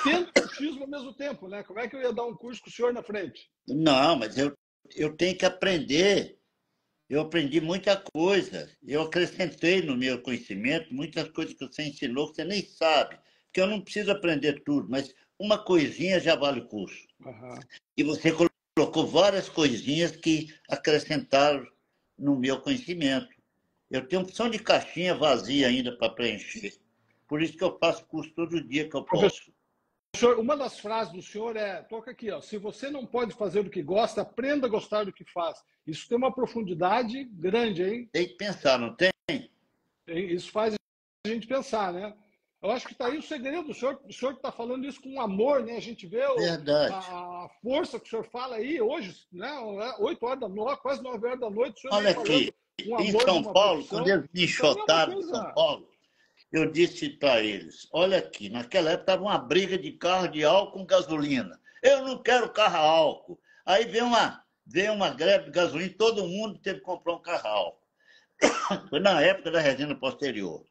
tendo bruxismo ao mesmo tempo, né? Como é que eu ia dar um curso com o senhor na frente? Não, mas eu tenho que aprender. Eu aprendi muita coisa. Eu acrescentei no meu conhecimento muitas coisas que você ensinou que você nem sabe. Porque eu não preciso aprender tudo, mas uma coisinha já vale o curso. Aham. E você colocou várias coisinhas que acrescentaram no meu conhecimento. Eu tenho opção de caixinha vazia ainda para preencher. Por isso que eu faço curso todo dia que eu posso. Professor, uma das frases do senhor é, toca aqui, ó, se você não pode fazer o que gosta, aprenda a gostar do que faz. Isso tem uma profundidade grande, hein? Tem que pensar, não tem? Isso faz a gente pensar, né? Eu acho que está aí o segredo. O senhor está falando isso com amor, né? A gente vê Verdade. a força que o senhor fala aí hoje, né? 8 horas da noite, quase 9 horas da noite, o senhor vem Olha aqui, falando com em amor de São uma Paulo, quando profissão. eles me Isso aí é uma enxotaram de São coisa. Paulo, eu disse para eles: olha aqui, naquela época estava uma briga de carro de álcool com gasolina. Eu não quero carro a álcool. Aí veio uma greve de gasolina, todo mundo teve que comprar um carro a álcool. Foi na época da resina posterior.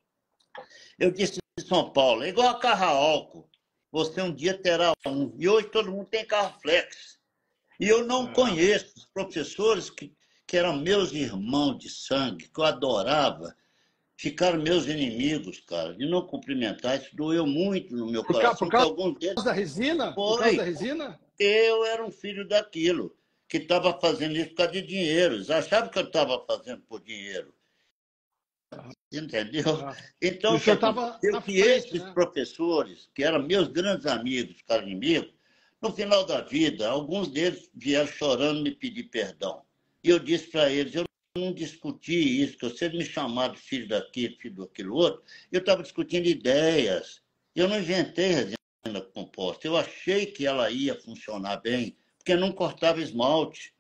Eu disse em São Paulo, é igual a carro a álcool. Você um dia terá um. E hoje todo mundo tem carro flex. E eu não É, conheço os professores que eram meus irmãos de sangue, que eu adorava, ficaram meus inimigos, cara, de não cumprimentar. Isso doeu muito no meu por coração, que causa alguns deles da resina? Por causa da foi. resina? Eu era um filho daquilo, que estava fazendo isso por causa de dinheiro. Eles achavam que eu estava fazendo por dinheiro. Entendeu? Ah, e Então, o o que senhor estava aconteceu? na Que frente, esses né? professores, que eram meus grandes amigos, ficaram inimigos, no final da vida, alguns deles vieram chorando me pedir perdão. E eu disse para eles: eu não discuti isso, que vocês me chamaram de filho daquilo, filho daquilo outro. Eu estava discutindo ideias. Eu não inventei resina composta. Eu achei que ela ia funcionar bem, porque não cortava esmalte,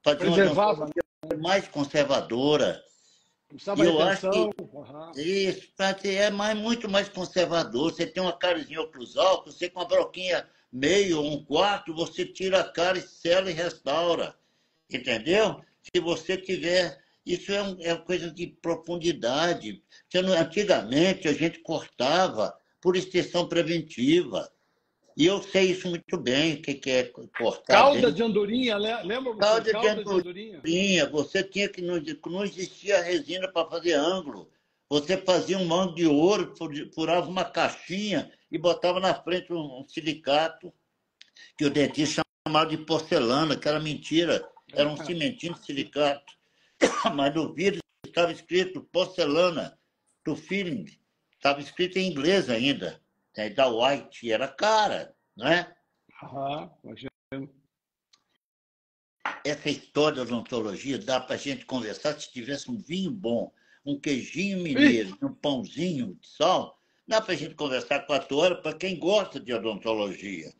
fazia uma Preservava, né? odontologia mais conservadora. E Precisava eu acho retenção. que Aham. isso muito mais conservador. Você tem uma cárie oclusal, você com uma broquinha meio, um quarto, você tira a cárie, sela e restaura. Entendeu? Se você tiver. Isso é coisa de profundidade. Antigamente a gente cortava por extensão preventiva. E eu sei isso muito bem, o que é cortar Calda bem. de andorinha, lembra, professor? Calda de Calda de andorinha. andorinha, você tinha que não existia resina para fazer ângulo. Você fazia um mango de ouro, furava uma caixinha e botava na frente um silicato que o dentista chamava de porcelana, que era mentira, era um cimentinho de silicato. Mas no vidro estava escrito porcelana do filme, estava escrito em inglês ainda, né, da White, era cara, né? Aham, imagina. Essa história da odontologia dá para a gente conversar se tivesse um vinho bom, um queijinho Ih, mineiro, um pãozinho de sal, dá para a gente conversar 4 horas para quem gosta de odontologia.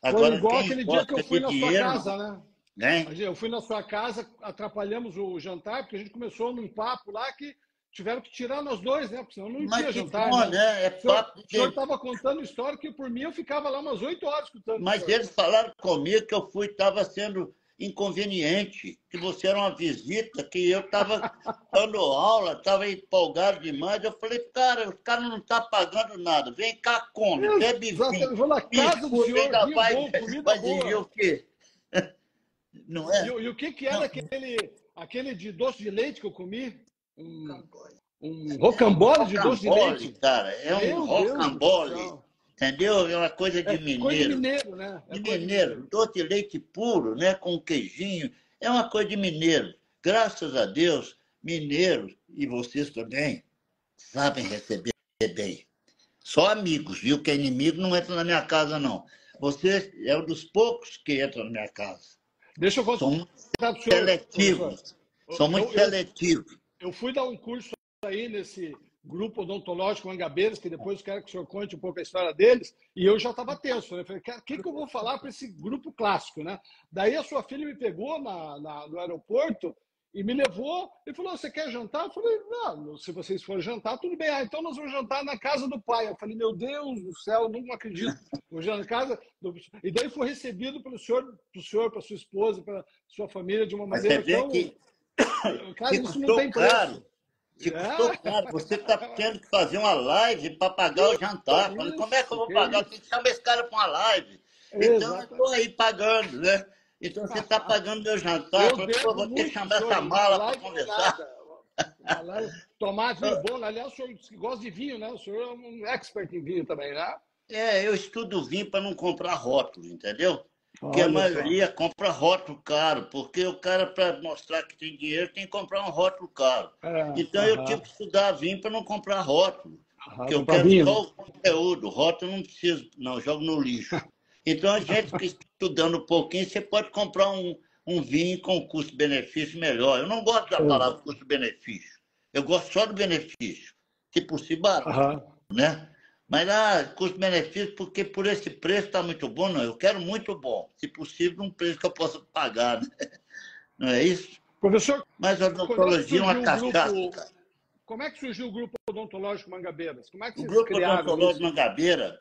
foi Agora, igual quem aquele dia que eu gosta fui de na sua dinheiro, casa, não. né? Né? Eu fui na sua casa, atrapalhamos o jantar, porque a gente começou num papo lá que tiveram que tirar nós dois, né? Porque senão não Mas tinha que jantar, bom, né? né? É papo O senhor de. estava contando história que por mim eu ficava lá umas 8 horas escutando o Mas senhor. eles falaram comigo que eu estava sendo inconveniente, que você era uma visita, que eu estava dando aula, estava empolgado demais. Eu falei, cara, os caras não estão pagando nada. Vem cá, come, bebe Exato, vinho. eu vou na Me casa do escuta, senhor, ainda vinho vai, bom, comida vai dizer boa. o quê? Não é? E o que que era Não, aquele de doce de leite que eu comi? Um, um rocambole de doce de rocambole, leite? cara, é um Meu Deus do rocambole, céu. entendeu? É uma coisa É de coisa de mineiro. mineiro, né? É De coisa de mineiro, mineiro. doce de leite puro, né, com queijinho, é uma coisa de mineiro. Graças a Deus, mineiros e vocês também sabem receber bem. Só amigos, viu? Que é inimigo não entra na minha casa, não. Você é um dos poucos que entra na minha casa. Deixa eu contar Somos para o senhor, professor. seletivos. Somos Eu, eu, seletivos. eu fui dar um curso aí nesse grupo odontológico Mangabeiras, que depois eu quero que o senhor conte um pouco a história deles, e eu já estava tenso, né? Falei, cara, o que eu vou falar para esse grupo clássico, né? Daí a sua filha me pegou no aeroporto e me levou e falou, você quer jantar? Eu falei, não, se vocês forem jantar, tudo bem. Ah, então nós vamos jantar na casa do pai. Eu falei, meu Deus do céu, não acredito. Vou jantar na casa do... E daí foi recebido pelo senhor, para sua esposa, para sua família, de uma Mas você maneira vê tão... que Cara, isso não custou tem preço. caro. Que custou É. caro. Você está tendo que fazer uma live para pagar o jantar. Falei, como é que eu vou Que pagar? Quem isso. chama esse cara para uma live? Então, eu estou Exatamente. aí pagando, né? Então, você está pagando meu jantar. Eu Falei, pô, devo vou ter que muito pro chamar senhor, essa e uma mala para live não é conversar. nada. Uma live, tomar vinho bom. Aliás, o senhor gosta de vinho, né? O senhor é um expert em vinho também, né? Eu estudo vinho para não comprar rótulo, entendeu? Porque a Olha só. maioria compra rótulo caro, porque o cara, para mostrar que tem dinheiro, tem que comprar um rótulo caro. É, Então, eu tive que estudar vinho para não comprar rótulo, que eu comprar quero vinho. só o conteúdo. Rótulo eu não preciso, não, eu jogo no lixo. Então, a gente que estudando um pouquinho, você pode comprar um vinho com custo-benefício melhor. Eu não gosto da palavra Exato. custo-benefício, eu gosto só do benefício, que por si barato, Aham. né? Mas, custo-benefício, porque por esse preço está muito bom, não. Eu quero muito bom. Se possível, um preço que eu possa pagar, né? Não é isso? Professor, Mas a quando é que odontologia é uma surgiu o cachaça, grupo? cara. Como é que surgiu o grupo odontológico Mangabeiras? Como é que O vocês grupo criaram odontológico isso? Mangabeira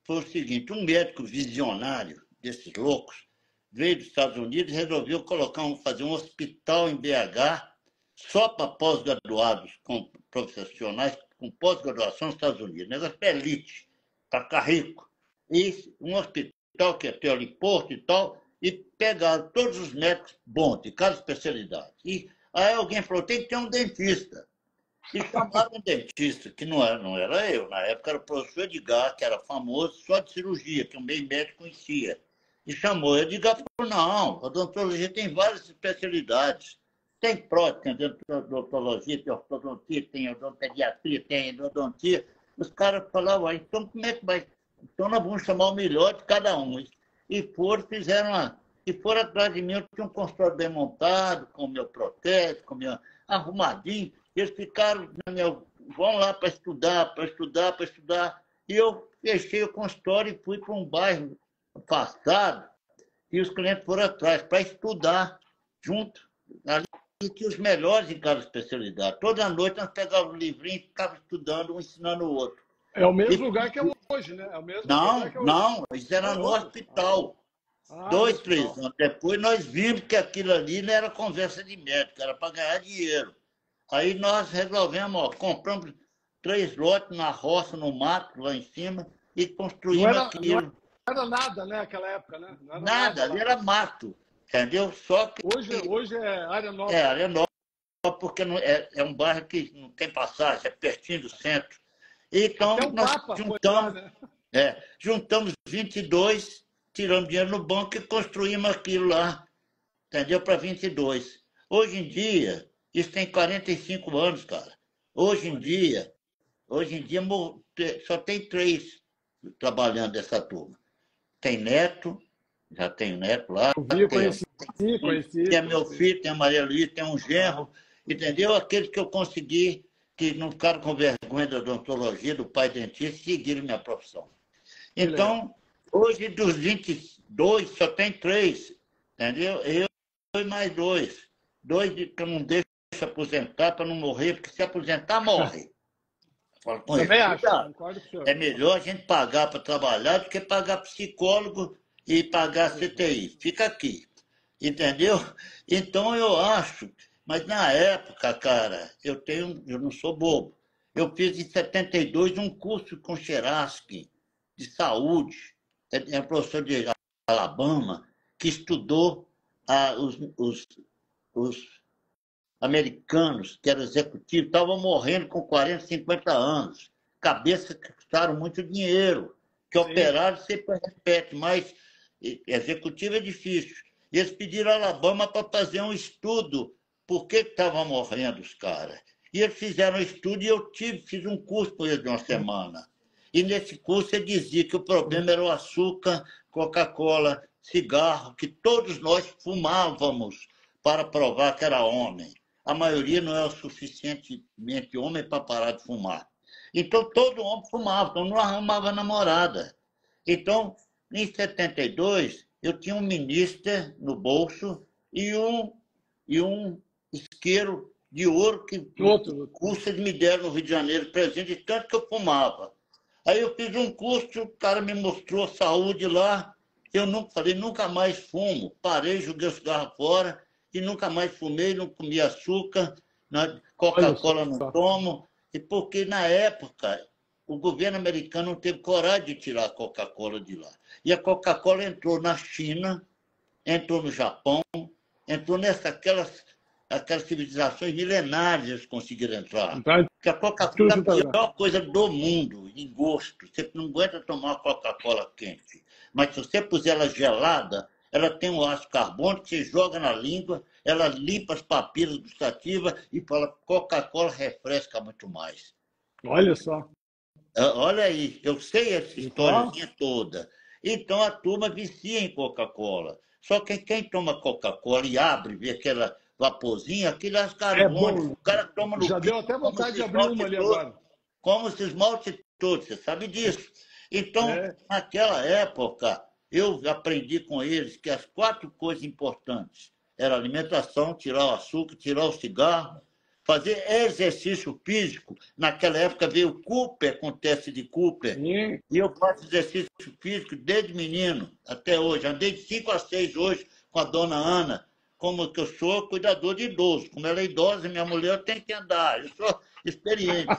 foi o seguinte: um médico visionário desses loucos veio dos Estados Unidos e resolveu fazer um hospital em BH só para pós-graduados, com profissionais com pós-graduação nos Estados Unidos. Negócio para elite, para ficar rico. E um hospital que ia ter ali Porto e tal, e pegaram todos os médicos bons, de cada especialidade. E aí alguém falou, tem que ter um dentista. E chamaram um dentista, que não era eu, na época era o professor Edgar, que era famoso só de cirurgia, que o meio médico conhecia. E chamou. Edgar falou, não, a odontologia tem várias especialidades. Tem prótese, tem odontologia, tem ortodontia, tem odontodiatria, tem endodontia. Os caras falavam, então como é que vai? Então nós vamos chamar o melhor de cada um. E foram atrás de mim, eu tinha um consultório bem montado, com o meu protético, com o meu arrumadinho. Eles ficaram, vão lá para estudar, para estudar, para estudar. E eu fechei o consultório e fui para um bairro afastado e os clientes foram atrás para estudar junto. Ali tinha os melhores em cada especialidade. Toda noite nós pegávamos um livrinho e ficávamos estudando, um ensinando o outro. É o mesmo E, lugar que é hoje, né? É o mesmo lugar não, que é hoje. não, isso era É no outro? hospital. No 2, 3 hospital. anos depois, nós vimos que aquilo ali não era conversa de médico, era para ganhar dinheiro. Aí nós resolvemos, compramos 3 lotes na roça, no mato, lá em cima, e construímos Não aquilo. era nada, né, naquela época, né? Não era Nada, nada ali lá. era mato, entendeu? Só que Hoje é área nova. área nova, porque não, é um bairro que não tem passagem, é pertinho do centro. Até Então, o nós Papa foi lá, né? juntamos 22, tiramos dinheiro no banco e construímos aquilo lá, entendeu? Para 22. Hoje em dia, isso tem 45 anos, cara. Hoje em dia só tem 3 trabalhando dessa turma. Tem neto, já tenho neto lá, Eu vi, tem, tem meu conheci. filho, tem a Maria Luísa, tem um genro, entendeu? Aqueles que eu consegui, que não ficaram com vergonha da odontologia, do pai dentista, seguiram minha profissão. Que legal. Então, hoje dos 22, só tem 3, entendeu? Eu e mais 2. 2 que eu não deixo aposentar para não morrer, porque se aposentar, morre. Falo com Também ele, acho, cuidado. concordo com o senhor. É melhor a gente pagar para trabalhar do que pagar psicólogo e pagar CTI. Fica aqui, entendeu? Então eu acho, mas na época, cara, eu não sou bobo. Eu fiz em 72 um curso com Cheraski de saúde. É um professor de Alabama que estudou os americanos, que eram executivos, estavam morrendo com 40, 50 anos. Cabeças que custaram muito dinheiro, que operário sempre repete, mas executivo é difícil. E eles pediram a Alabama para fazer um estudo por que estavam morrendo os caras. E eles fizeram um estudo e eu fiz um curso com eles de uma semana. E nesse curso ele dizia que o problema era o açúcar, Coca-Cola, cigarro que todos nós fumávamos para provar que era homem. A maioria não é o suficientemente homem para parar de fumar. Então, todo homem fumava, então não arrumava namorada. Então, em 72, eu tinha um ministro no bolso e um isqueiro de ouro que curso eles me deram no Rio de Janeiro, presente, de tanto que eu fumava. Aí eu fiz um curso, o cara me mostrou saúde lá, eu falei, nunca mais fumo. Parei, joguei o cigarro fora e nunca mais fumei, não comi açúcar, Coca-Cola não tomo. E porque, na época, o governo americano não teve coragem de tirar a Coca-Cola de lá. E a Coca-Cola entrou na China, entrou no Japão, entrou aquelas civilizações milenárias eles conseguiram entrar. Porque a Coca-Cola é a pior coisa do mundo, em gosto. Você não aguenta tomar uma Coca-Cola quente. Mas se você puser ela gelada, ela tem um ácido carbônico que você joga na língua, ela limpa as papilas gustativas e fala, Coca-Cola refresca muito mais. Olha só. Olha aí, eu sei essa historiazinha toda. Então a turma vicia em Coca-Cola. Só que quem toma Coca-Cola e abre, vê aquela vaporzinho, aquilo é carbônico. O cara toma no já deu até vontade de abrir uma ali agora. Como se esmalte todo, você sabe disso. Então, naquela época, eu aprendi com eles que as 4 coisas importantes eram alimentação, tirar o açúcar, tirar o cigarro, fazer exercício físico. Naquela época veio o Cooper, com teste de Cooper. E eu faço exercício físico desde menino até hoje. Andei de 5 a 6 hoje com a dona Ana, como que eu sou cuidador de idoso. Como ela é idosa, minha mulher, eu tenho que andar. Eu sou experiente.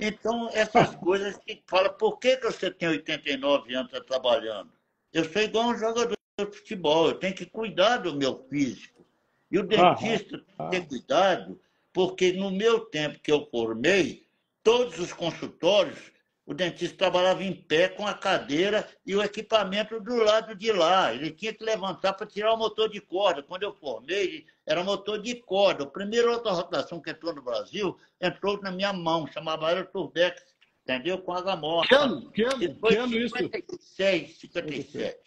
Então, essas coisas que fala, por que você tem 89 anos e está trabalhando? Eu sou igual um jogador de futebol, eu tenho que cuidar do meu físico. E o dentista tem que ter cuidado, porque no meu tempo que eu formei, todos os consultórios, o dentista trabalhava em pé com a cadeira e o equipamento do lado de lá. Ele tinha que levantar para tirar o motor de corda. Quando eu formei, era motor de corda. A primeira autorotação que entrou no Brasil, entrou na minha mão, chamava era Turbex, entendeu? Com água morta. Que ano isso? 56, 57.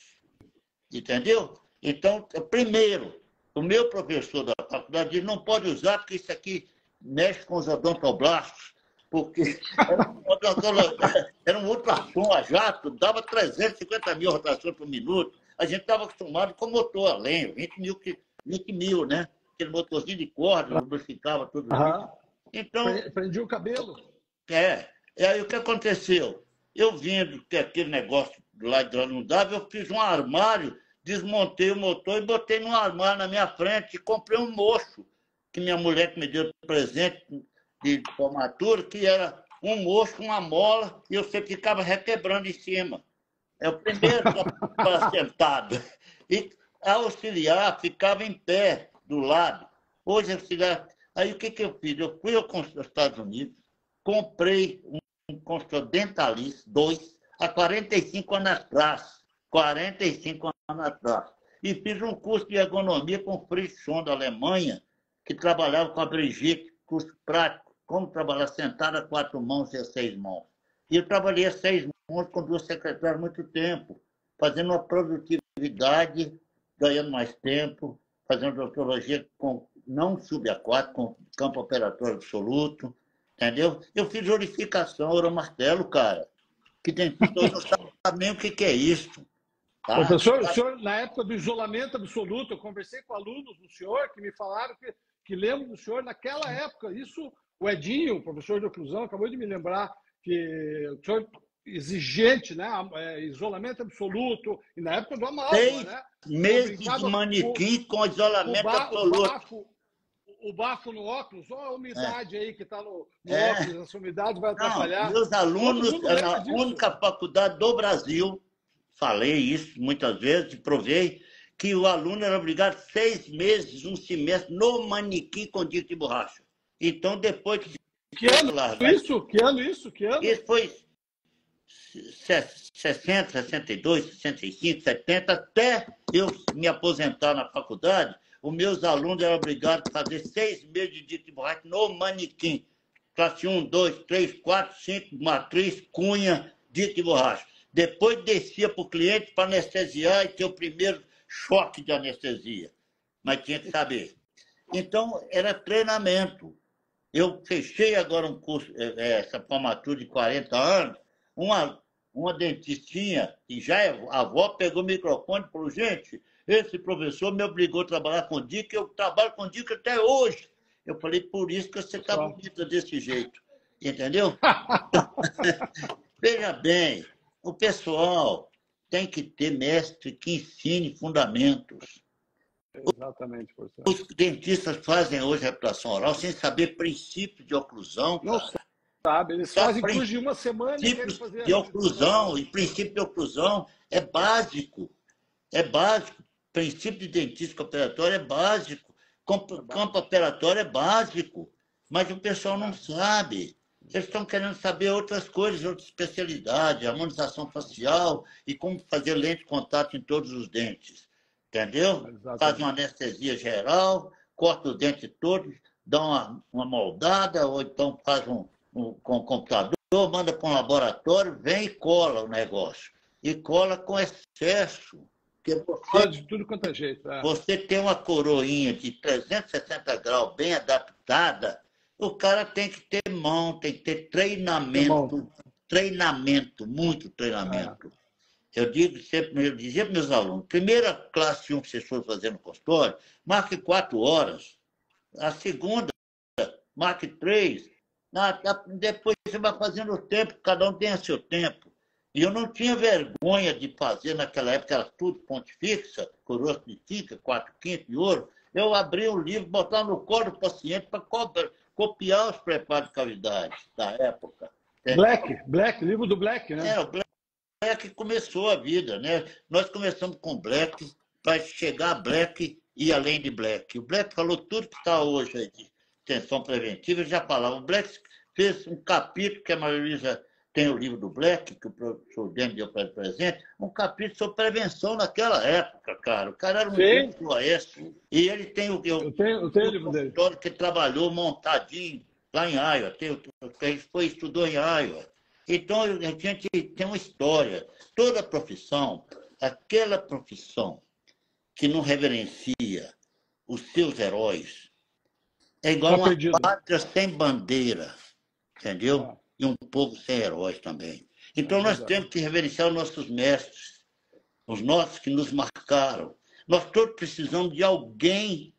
Entendeu? Então, primeiro, o meu professor da faculdade disse, não pode usar porque isso aqui mexe com os odontoblastos, porque era um ultrassom a jato, dava 350 mil rotações por minuto. A gente estava acostumado com motor a lenha, 20 mil, né? Aquele motorzinho de corda, lubrificava tudo isso. Então, prendia o cabelo. E aí o que aconteceu? Eu vendo que aquele negócio do lado de lá não dava, eu fiz um armário, desmontei o motor e botei num armário na minha frente e comprei um mocho, que minha mulher que me deu de presente de formatura, que era um mocho, uma mola, e você ficava requebrando em cima. É o primeiro para sentado. E a auxiliar ficava em pé, do lado. Hoje, auxiliar... Aí o que eu fiz? Eu fui aos Estados Unidos, comprei um consultor Dentalis 2 há 45 anos atrás. 45 anos atrás. E fiz um curso de ergonomia com o Fritz Schoen, da Alemanha, que trabalhava com a Brigitte, curso prático, como trabalhar sentado a 4 mãos e a 6 mãos. E eu trabalhei a 6 mãos com 2 secretárias há muito tempo, fazendo uma produtividade, ganhando mais tempo, fazendo odontologia não subaquática, com campo operatório absoluto, entendeu? Eu fiz orificação, oromartelo, cara, que dentista hoje não sabe nem o que é isso. Tá? Professor, o senhor, na época do isolamento absoluto, eu conversei com alunos do senhor que me falaram que lembram do senhor naquela época. Isso, o Edinho, o professor de oclusão, acabou de me lembrar que o senhor exigente, né? Isolamento absoluto, e na época do amálgama, 6 né? meses de manequim com isolamento absoluto. O bafo no óculos, olha a umidade aí que está no óculos, essa umidade vai atrapalhar. Meus alunos, na única faculdade do Brasil, falei isso muitas vezes, provei, que o aluno era obrigado 6 meses, um semestre, no manequim com dito de borracha. Então, depois que... Que ano isso? Que ano isso? Que ano? Isso foi 60, 62, 65, 70, até eu me aposentar na faculdade, os meus alunos eram obrigados a fazer 6 meses de dito de borracha no manequim. Classe 1, 2, 3, 4, 5, matriz, cunha, dito de borracha. depois descia para o cliente para anestesiar e ter o primeiro choque de anestesia. Mas tinha que saber. Então, era treinamento. Eu fechei agora um curso, essa formatura de 40 anos, uma dentistinha, que já é avó, pegou o microfone e falou, gente, esse professor me obrigou a trabalhar com dica, eu trabalho com dica até hoje. Eu falei, por isso que você está bonita desse jeito. Entendeu? Veja bem, o pessoal tem que ter mestre que ensine fundamentos. Exatamente, professor. Os dentistas fazem hoje reabilitação oral sem saber princípio de oclusão, Não cara. sabe, eles fazem curso de uma semana e querem fazer De oclusão, e princípio de oclusão é básico. É básico. Princípio de dentística operatória é básico. Campo operatório é básico. Mas o pessoal não sabe. Eles estão querendo saber outras coisas, outras especialidades, harmonização facial e como fazer lente de contato em todos os dentes. Entendeu? Exatamente. Faz uma anestesia geral, corta os dentes todos, dá uma moldada, ou então faz com o computador, manda para um laboratório, vem e cola o negócio. E cola com excesso. Cola de tudo quanto é jeito. Você tem uma coroinha de 360 graus bem adaptada, o cara tem que ter mão, tem que ter treinamento. Treinamento, muito treinamento. Eu digo sempre, eu dizia para meus alunos, primeira classe 1 que vocês forem fazer no consultório, marque 4 horas. A segunda, marque 3. Depois você vai fazendo o tempo, cada um tem o seu tempo. E eu não tinha vergonha de fazer, naquela época era tudo ponte fixa, coroa de tinta, 4/5 de ouro. Eu abria o livro, botava no colo do paciente para copiar os preparos de cavidade da época. Black, livro do Black, né? O Black começou a vida, né? Nós começamos com Black, para chegar a Black e além de Black. O Black falou tudo que está hoje aí de tensão preventiva, ele já falava. O Black fez um capítulo, que a maioria já tem o livro do Black, que o professor Demi deu para ele presente, um capítulo sobre prevenção naquela época, cara. O cara era um influencer. E ele tem o livro dele, que trabalhou montadinho lá em Iowa. Ele estudou em Iowa. Então, a gente tem uma história. Toda profissão, aquela profissão que não reverencia os seus heróis, é igual uma pátria sem bandeira, entendeu? E um povo sem heróis também. Então, nós temos que reverenciar os nossos mestres, os nossos que nos marcaram. Nós todos precisamos de alguém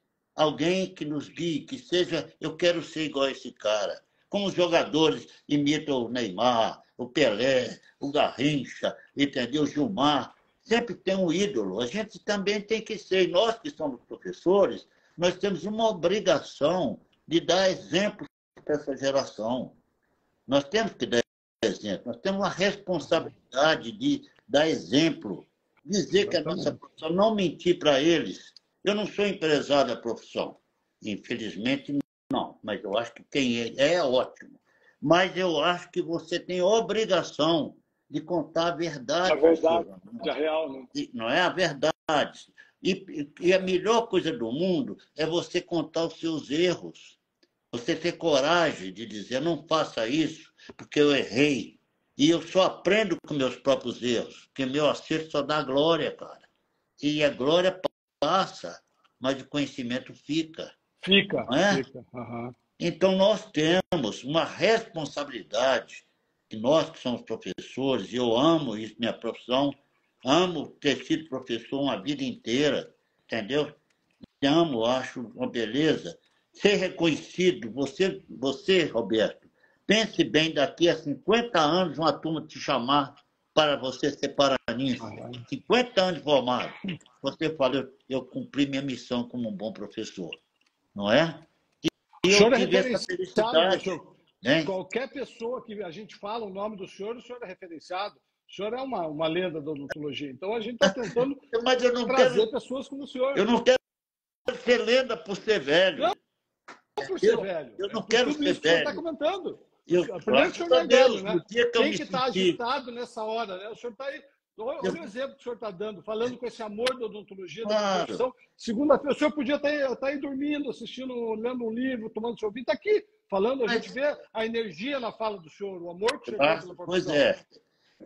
que nos guie, que seja, eu quero ser igual a esse cara. Como os jogadores imitam o Neymar, o Pelé, o Garrincha, entendeu? O Gilmar. Sempre tem um ídolo. A gente também tem que ser. E nós que somos professores, nós temos uma obrigação de dar exemplo para essa geração. Nós temos que dar exemplo. Nós temos uma responsabilidade de dar exemplo. Dizer que a nossa profissão, não mentir para eles. Eu não sou empresário da profissão. Infelizmente, não. Mas eu acho que quem é ótimo. Mas eu acho que você tem obrigação de contar a verdade. A verdade, a real, né? Não é a verdade. E a melhor coisa do mundo é você contar os seus erros. Você ter coragem de dizer, não faça isso, porque eu errei. E eu só aprendo com meus próprios erros, porque meu acerto só dá glória, cara. E a glória passa, mas o conhecimento fica. Fica, não é? Fica. Uhum. Então, nós temos uma responsabilidade, que nós que somos professores, e eu amo isso, minha profissão, amo ter sido professor uma vida inteira, entendeu? Amo, acho uma beleza. Ser reconhecido, você, Roberto, pense bem, daqui a 50 anos uma turma te chamar para você ser paraninfo. 50 anos formado. Você fala, eu cumpri minha missão como um bom professor. Não é? E eu tive essa felicidade. Qualquer pessoa que a gente fala o nome do senhor é referenciado. O senhor é uma lenda da odontologia. Então, a gente está tentando Mas eu não trazer pessoas como o senhor. Eu não quero ser lenda por ser velho. Não por ser velho. Eu não quero ser velho. O senhor está comentando. Primeiro que o senhor não é velho, né? Tem que estar agitado nessa hora, né? O senhor está aí. Olha o exemplo que o senhor está dando, falando com esse amor da odontologia, da profissão. Segunda-feira, o senhor podia estar aí dormindo, assistindo, lendo um livro, tomando seu vinho. Está aqui, falando, a gente vê a energia na fala do senhor, o amor que o senhor tem pela profissão. Pois é.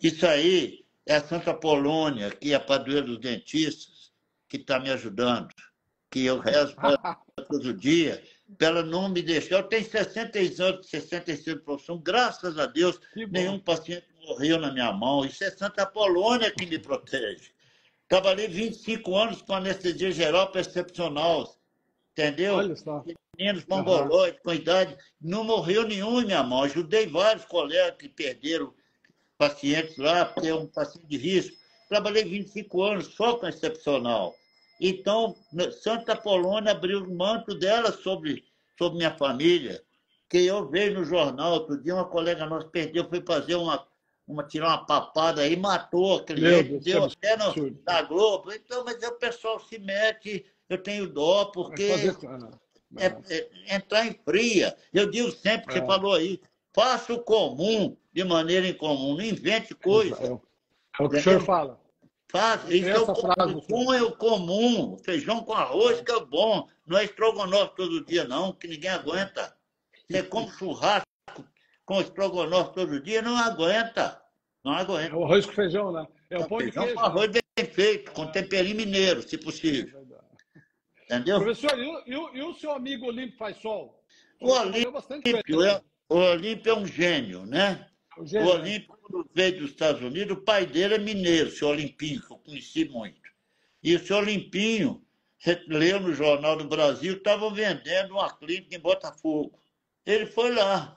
Isso aí É a Santa Polônia, que é a padroeira dos dentistas, que está me ajudando, que eu rezo para ela todo dia, para ela não me deixar. Eu tenho 66 anos, 65 de profissão, graças a Deus, Que nenhum bom. paciente morreu na minha mão. Isso é Santa Polônia que me protege. Trabalhei 25 anos com anestesia geral percepcional, entendeu? Olha só. Meninos Aham. mongoloides, com idade, não morreu nenhum em minha mão. Ajudei vários colegas que perderam pacientes lá, porque é um paciente de risco. Trabalhei 25 anos só com excepcional. Então, Santa Polônia abriu o manto dela sobre minha família, que eu vejo no jornal, outro dia uma colega nossa perdeu, foi fazer tirar uma papada aí, matou a Meu cliente, Deus, que deu até absurdo. na Globo. Então, mas aí o pessoal se mete, eu tenho dó, Vai fazer. porque entrar em fria. Eu digo sempre que você falou aí, faça o comum de maneira incomum, não invente É, coisa. é o que o senhor Entendeu? fala. Faça, Tem isso é o essa frase comum. do senhor. Com é o comum. Feijão com arroz É, que é bom. Não é estrogonofe todo dia, não, que ninguém aguenta. Você come churrasco com estrogonofe todo dia, não aguenta. Não é aguenta. o arroz com feijão, né? É o Então, pão de feijão com queijo, né? arroz bem feito, com É, temperinho mineiro, se é possível. verdade. Entendeu? Professor, e o seu amigo Olímpio Faisal? O O senhor trabalhou bastante com Olímpio ele. o Olímpio é um gênio, né? O O gênio, né? Olímpio, quando veio dos Estados Unidos, o pai dele é mineiro, o senhor Olimpinho, que eu conheci muito. E o senhor Olimpinho, você leu no Jornal do Brasil, estavam vendendo uma clínica em Botafogo. Ele foi lá,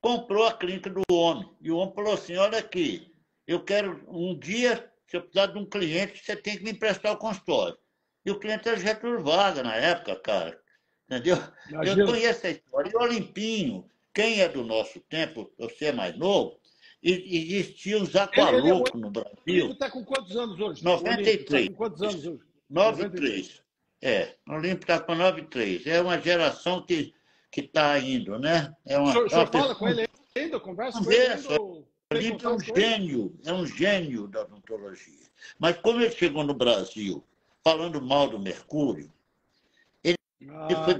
comprou a clínica do homem. E o homem falou assim: olha aqui, eu quero um dia, se eu precisar de um cliente, você tem que me emprestar o consultório. E o cliente era Getúlio Vargas na época, cara. Entendeu? Eu Imagina. conheço a história. E o Olimpinho, quem é do nosso tempo, você é mais novo, existia os O aqualoucos no Olímpio Brasil, está com quantos anos hoje? O Olímpio está 93, com quantos anos hoje? 93. 93. É, o Olímpio está com 93. É uma geração que está indo, né? O É uma senhor fala com pessoa. ele ainda? Conversa com ele ainda? Conversa. Ou O tem Olímpio contato com ele? é um gênio da odontologia. Mas como ele chegou no Brasil falando mal do mercúrio, ele Ah, entendi. foi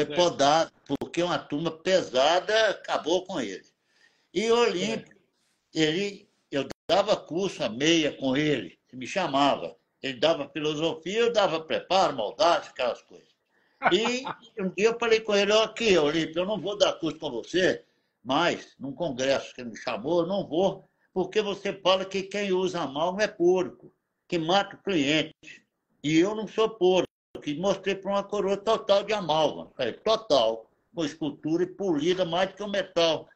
Certo, podado, porque uma turma pesada acabou com ele. E o certo. Olímpio, eu dava curso a meia com ele, me chamava. Ele dava filosofia, eu dava preparo, moldagem, aquelas coisas. E um dia eu falei com ele: aqui, Olímpio, eu não vou dar curso com você, mas num congresso que ele me chamou, eu não vou, porque você fala que quem usa amálgama é porco, que mata o cliente. E eu não sou porco, que mostrei para uma coroa total de amálgama, total, com escultura e polida mais do que o metal,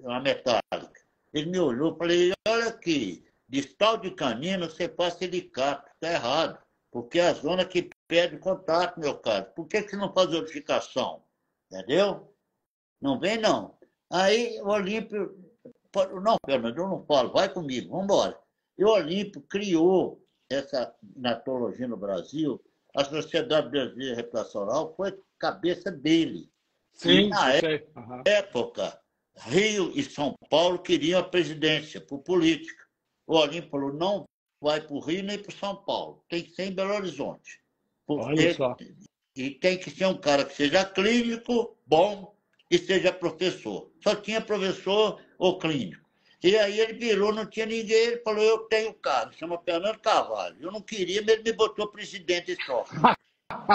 a metálica. Ele me olhou e falei: olha aqui, distal de canina você faz silicato, está errado, porque é a zona que perde contato, meu caro. Por que você não faz orificação? Entendeu? Não vem, não. Aí o Olímpio, não, Fernando, eu não falo, vai comigo, vamos embora. E o Olímpio criou essa natologia no Brasil, a Sociedade Brasileira Reputacional foi cabeça dele. E Sim, eu na sei. Aham. época, Rio e São Paulo queriam a presidência por política. O Olímpio falou: não vai para o Rio nem para São Paulo, tem que ser em Belo Horizonte. Olha Porque, só. e tem que ser um cara que seja clínico, bom e seja professor. Só tinha professor ou clínico. E aí ele virou, não tinha ninguém, ele falou: eu tenho cara, chama Fernando Carvalho. Eu não queria, mas ele me botou presidente só.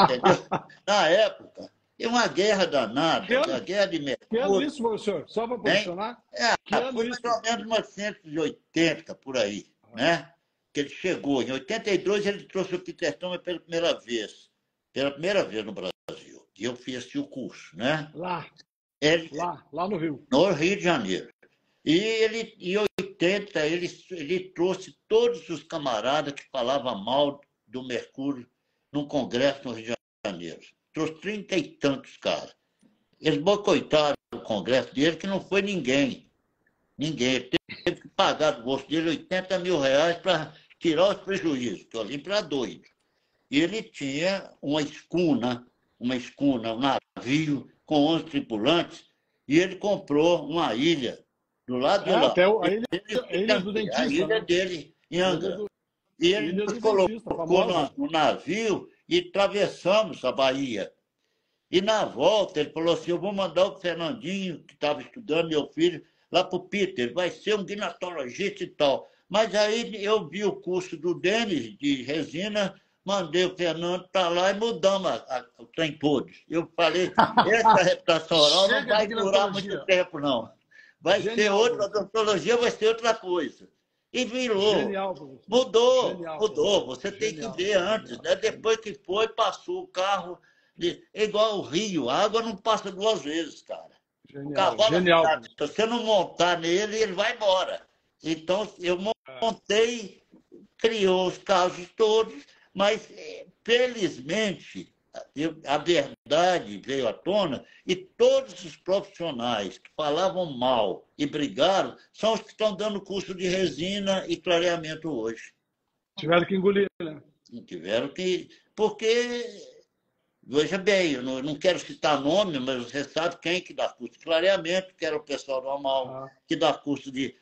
Entendeu? Na época, tem uma guerra Que danada, a ano? guerra de Que ano Mercúrio, isso, professor? Só para hein? posicionar? Que ano Foi mais isso? ou menos 1980, por aí, né? Que ele chegou. Em 82, ele trouxe o arquitetura pela primeira vez no Brasil. E eu fiz o curso, né? Lá, Ele, lá no Rio. no Rio de Janeiro. E ele, em 80, ele trouxe todos os camaradas que falavam mal do Mercúrio num congresso no Rio de Janeiro. Trouxe 30 e tantos caras. Eles boicotaram o congresso dele, que não foi ninguém. Ninguém. Ele teve que pagar do bolso dele R$ 80.000 para tirar os prejuízos, que o Olímpio era doido. E ele tinha um navio com 11 tripulantes, e ele comprou uma ilha do lado de É, lá. até a Ilha do A Dentista, ilha né? dele, em A Ilha Angra. do, E ele Ilha nos do Dentista, colocou famosa. no navio e atravessamos a Bahia. E na volta ele falou assim: eu vou mandar o Fernandinho, que estava estudando, meu filho, lá para o Peter, vai ser um guinatologista e tal. Mas aí eu vi o curso do Denis, de resina, mandei o Fernando para lá e mudamos o trem todo. Eu falei, essa reputação oral não Chega de vai durar muito ginecologia. tempo, não. Vai ser Genial, outra, a professor. odontologia vai ser outra coisa. E virou. Genial, professor. Mudou, Genial, mudou. professor. Você tem que Genial, ver antes, genial, né? genial. Depois que foi, passou o carro. É igual o rio, a água não passa duas vezes, cara. O Genial, cavalo genial, sabe, se professor. você não montar nele, ele vai embora. Então, eu montei, criou os casos todos, mas, felizmente, a verdade veio à tona e todos os profissionais que falavam mal e brigaram são os que estão dando curso de resina e clareamento hoje. Tiveram que engolir, né? Tiveram que. Porque, veja bem, eu não quero citar nome, mas você sabe quem que dá curso de clareamento, que era o pessoal do Amal, Ah, que dá curso de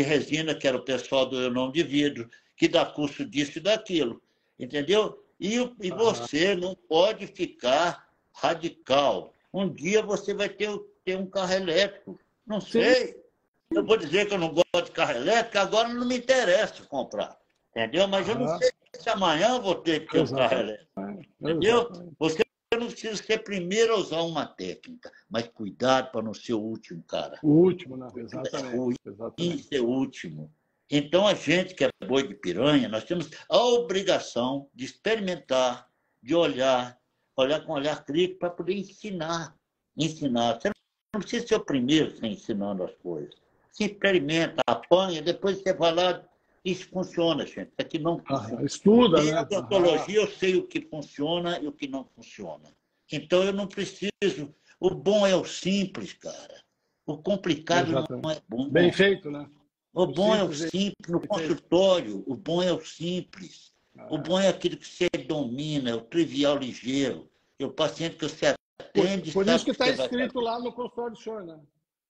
resina, que era o pessoal do Eu Não de Vidro, que dá curso disso e daquilo. Entendeu? E ah, você não pode ficar radical. Um dia você vai ter um carro elétrico. Não sim, sei. Eu vou dizer que eu não gosto de carro elétrico, agora não me interessa comprar. Entendeu? Mas eu não ah, sei se amanhã eu vou ter que ter um carro exatamente. elétrico. Entendeu? Exatamente. Você não precisa ser primeiro a usar uma técnica, mas cuidado para não ser o último, cara. O último, né? É Exatamente. ruim Exatamente. ser o último. Então, a gente que é boi de piranha, nós temos a obrigação de experimentar, de olhar com olhar crítico para poder ensinar. Ensinar. Você não precisa ser o primeiro ensinando as coisas. Se experimenta, apanha, depois você vai lá. Isso funciona, gente. Isso aqui não funciona. Estuda, Em né? odontologia, eu sei o que funciona e o que não funciona. Então, eu não preciso. O bom é o simples, cara. O complicado não Exatamente. é bom. Bem feito, né? O O bom é o simples simples. No bem feito. consultório, o bom é o simples. O Ah, bom é aquilo que você domina, é o trivial ligeiro. É o paciente que você atende por isso sabe que o que está você vai escrito fazer. lá no consultório do senhor, né?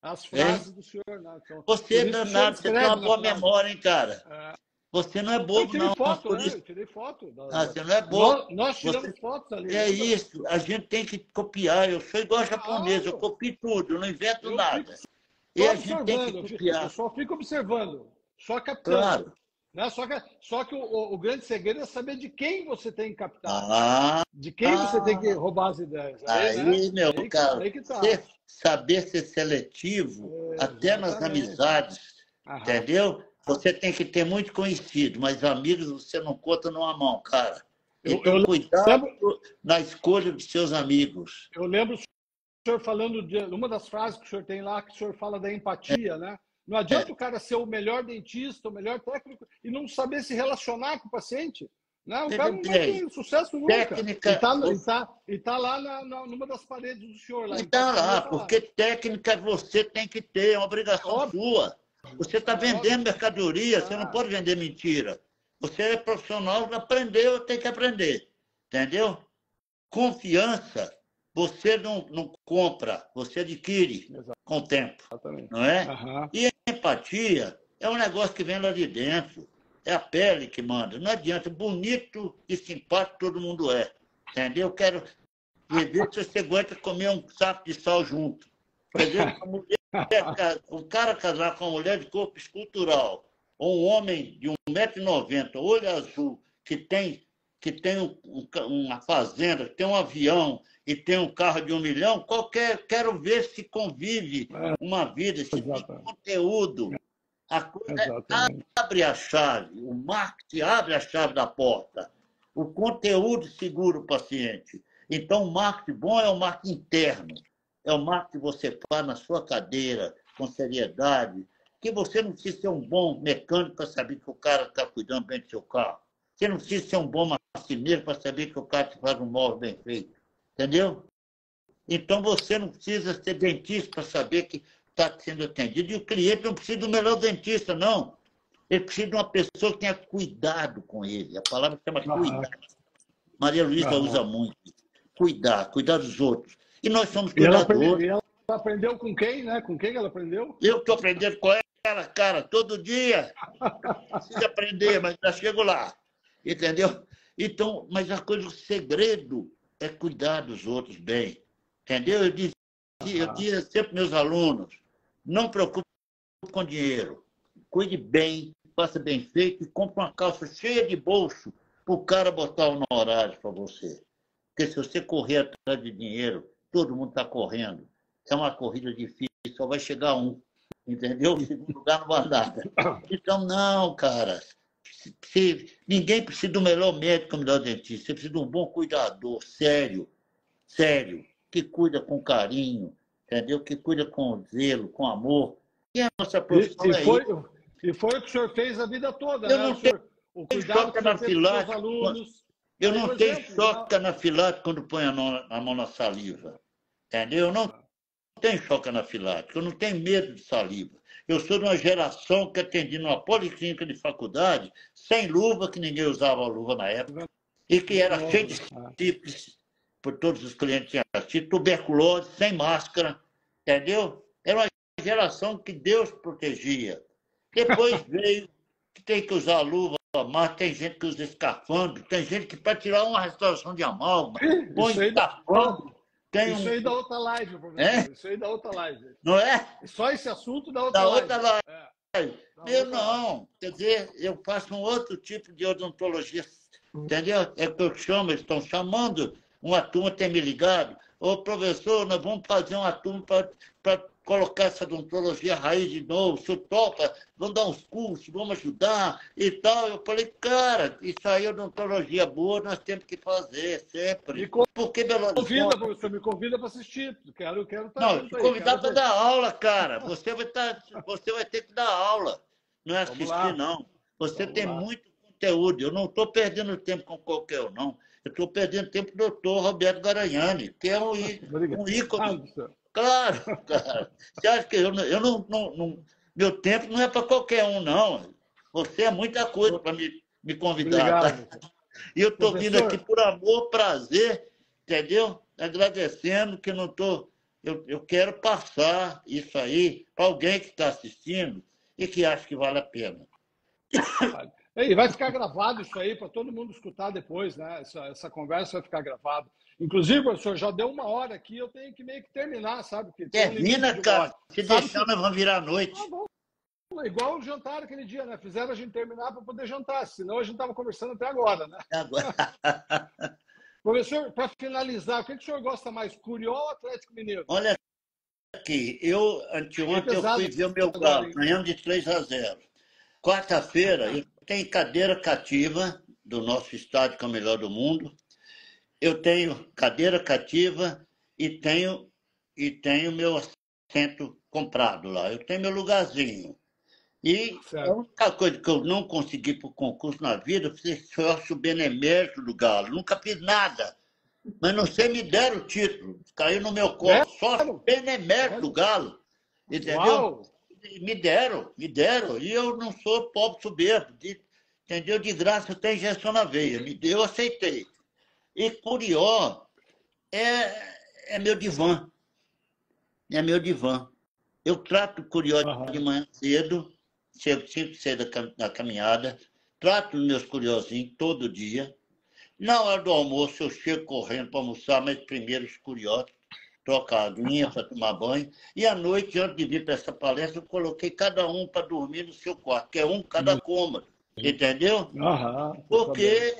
As É? frases do senhor, né? Então, Você por é isso que o senhor danado, você tem uma escreve na boa frase. memória, hein, cara? Ah, Você não é eu bobo, tirei não. foto, Por né? isso, Eu tirei foto. você não é bobo. Nós Você tiramos fotos ali, é lembra? isso. A gente tem que copiar. Eu sou igual japonês, eu Claro! copio tudo, eu não invento Eu fico nada. E só a gente tem que observando, eu copiar. só fico observando, só captando. Claro. Né? Só que o grande segredo é saber de quem você tem que captar, Ah, de quem você tem que roubar as ideias. Aí, né? aí, meu caro, Aí que tá. saber ser seletivo, até nas Exatamente. amizades, Aham. entendeu? Você tem que ter muito conhecido, mas amigos você não conta numa mão, cara. Eu Então, cuidado lembro, na escolha dos seus amigos. eu lembro o senhor falando de uma das frases que o senhor tem lá, que o senhor fala da empatia, né? Não adianta o cara ser o melhor dentista, o melhor técnico e não saber se relacionar com o paciente. Né? O cara Veja não vai bem, ter sucesso nunca. E técnica, tá, lá numa das paredes do senhor, lá, e tá empatia lá, tá lá. porque técnica você tem que ter, é uma obrigação Óbvio, sua. Você está vendendo óbvio. mercadoria, você não Ah, pode vender mentira. Você é profissional, aprendeu, tem que aprender. Entendeu? Confiança, você não compra, você adquire com o tempo, exatamente. não é? Aham. E a empatia é um negócio que vem lá de dentro. É a pele que manda. Não adianta. Bonito e simpático todo mundo é. Entendeu? Eu quero ver se você aguenta comer um saco de sal junto. Entendeu? Um cara casar com uma mulher de corpo escultural, ou um homem de 1,90 m, olho azul, que tem uma fazenda, que tem um avião e tem um carro de 1 milhão, quero ver se convive uma vida, se tem Exatamente. conteúdo. A coisa Exatamente. abre a chave, o marketing abre a chave da porta. O conteúdo segura o paciente. Então, o marketing bom é o marketing interno. É o marketing que você faz na sua cadeira, com seriedade, que você não precisa ser um bom mecânico para saber que o cara está cuidando bem do seu carro. Você não precisa ser um bom marceneiro para saber que o cara te faz um móvel bem feito. Entendeu? Então, você não precisa ser dentista para saber que está sendo atendido. E o cliente não precisa do melhor dentista, não. Ele precisa de uma pessoa que tenha cuidado com ele. A palavra chama Aham. cuidado. Maria Luísa usa Aham. muito. Cuidar dos outros. E nós somos E cuidadores. ela aprendeu com quem, né? Com quem ela aprendeu? Eu estou aprendendo com ela, cara, todo dia. Preciso aprender, mas já chego lá. Entendeu? Então, mas a coisa, o segredo é cuidar dos outros bem. Entendeu? Eu Aham. dizia sempre para meus alunos, não preocupe com dinheiro. Cuide bem faça bem feito e compre uma calça cheia de bolso para o cara botar honorários para você. Porque se você correr atrás de dinheiro, todo mundo está correndo. É uma corrida difícil, só vai chegar um. Entendeu? O segundo lugar não vai nada. Então, não, cara. Ninguém precisa do melhor médico, do melhor dentista. Você precisa de um bom cuidador, sério, sério, que cuida com carinho, entendeu? Que cuida com zelo, com amor. E a nossa profissão é isso. E foi o que o senhor fez a vida toda, Eu né? não tenho O cuidado que o senhor teve com os seus alunos. Eu não tenho choque anafilático quando põe a mão na saliva. Entendeu? Eu não tenho choque anafilático, eu não tenho medo de saliva. Eu sou de uma geração que atendi numa policlínica de faculdade, sem luva, que ninguém usava luva na época, e que era cheio de sífilis, por todos os clientes tinham tuberculose, sem máscara, entendeu? Era uma geração que Deus protegia. Depois veio que tem que usar luva, mas tem gente que usa escafandro, tem gente que para tirar uma restauração de amálgama, põe escafandro. Isso aí da outra live, professor. Isso aí da outra live. Não é? Só esse assunto da outra live. Eu não. Quer dizer, eu faço um outro tipo de odontologia. Entendeu? É o que eu chamo, eles estão chamando. Uma turma tem me ligado. Ô, professor, nós vamos fazer uma turma para colocar essa odontologia raiz de novo. O senhor topa, vamos dar uns cursos, vamos ajudar e tal. Eu falei, cara, isso aí é odontologia boa, nós temos que fazer sempre. Porque Belo Horizonte... Professor, me convida para assistir. Quero estar não, te convidar para dar aula, cara. Você vai ter que dar aula. Não é assistir, não. Você tem muito conteúdo. Eu não estou perdendo tempo com qualquer um, não. Eu estou perdendo tempo com o doutor Roberto Garanhani, que é um ícone. Claro, cara. Você acha que eu não meu tempo não é para qualquer um, não. Você é muita coisa para me convidar. Tá? E eu estou vindo aqui por amor, prazer, entendeu? Agradecendo que não estou... Eu quero passar isso aí para alguém que está assistindo e que acha que vale a pena. E vai ficar gravado isso aí para todo mundo escutar depois, né? Essa conversa vai ficar gravada. Inclusive, professor, já deu 1 hora aqui, eu tenho que meio que terminar, sabe? Porque termina, cara. Se deixar, nós vamos virar a noite. Igual o jantar aquele dia, né? Fizeram a gente terminar para poder jantar, senão a gente estava conversando até agora, né? Professor, para finalizar, o que o senhor gosta mais, Curió ou Atlético Mineiro? Olha aqui, anteontem eu fui ver o meu Galo, ganhando de 3-0. Quarta-feira, eu tenho cadeira cativa do nosso estádio, que é o melhor do mundo. Eu tenho cadeira cativa e tenho meu assento comprado lá. Eu tenho meu lugarzinho. E a única coisa que eu não consegui para o concurso na vida, eu fiz sócio benemérito do Galo. Nunca fiz nada. Mas não sei, me deram o título. Caiu no meu colo. Sócio benemérito do Galo. Entendeu? Uau. Me deram. E eu não sou pobre soberbo. Entendeu? De graça eu tenho injeção na veia. Eu aceitei. E Curió é meu divã. É meu divã. Eu trato Curió de manhã cedo, chego 5, 6 da caminhada, trato os meus Curiózinhos todo dia. Na hora do almoço eu chego correndo para almoçar, mas primeiro os Curió, troco a aguinha para tomar banho. E à noite, antes de vir para essa palestra, eu coloquei cada um para dormir no seu quarto, que é um cada cômodo. Entendeu? Porque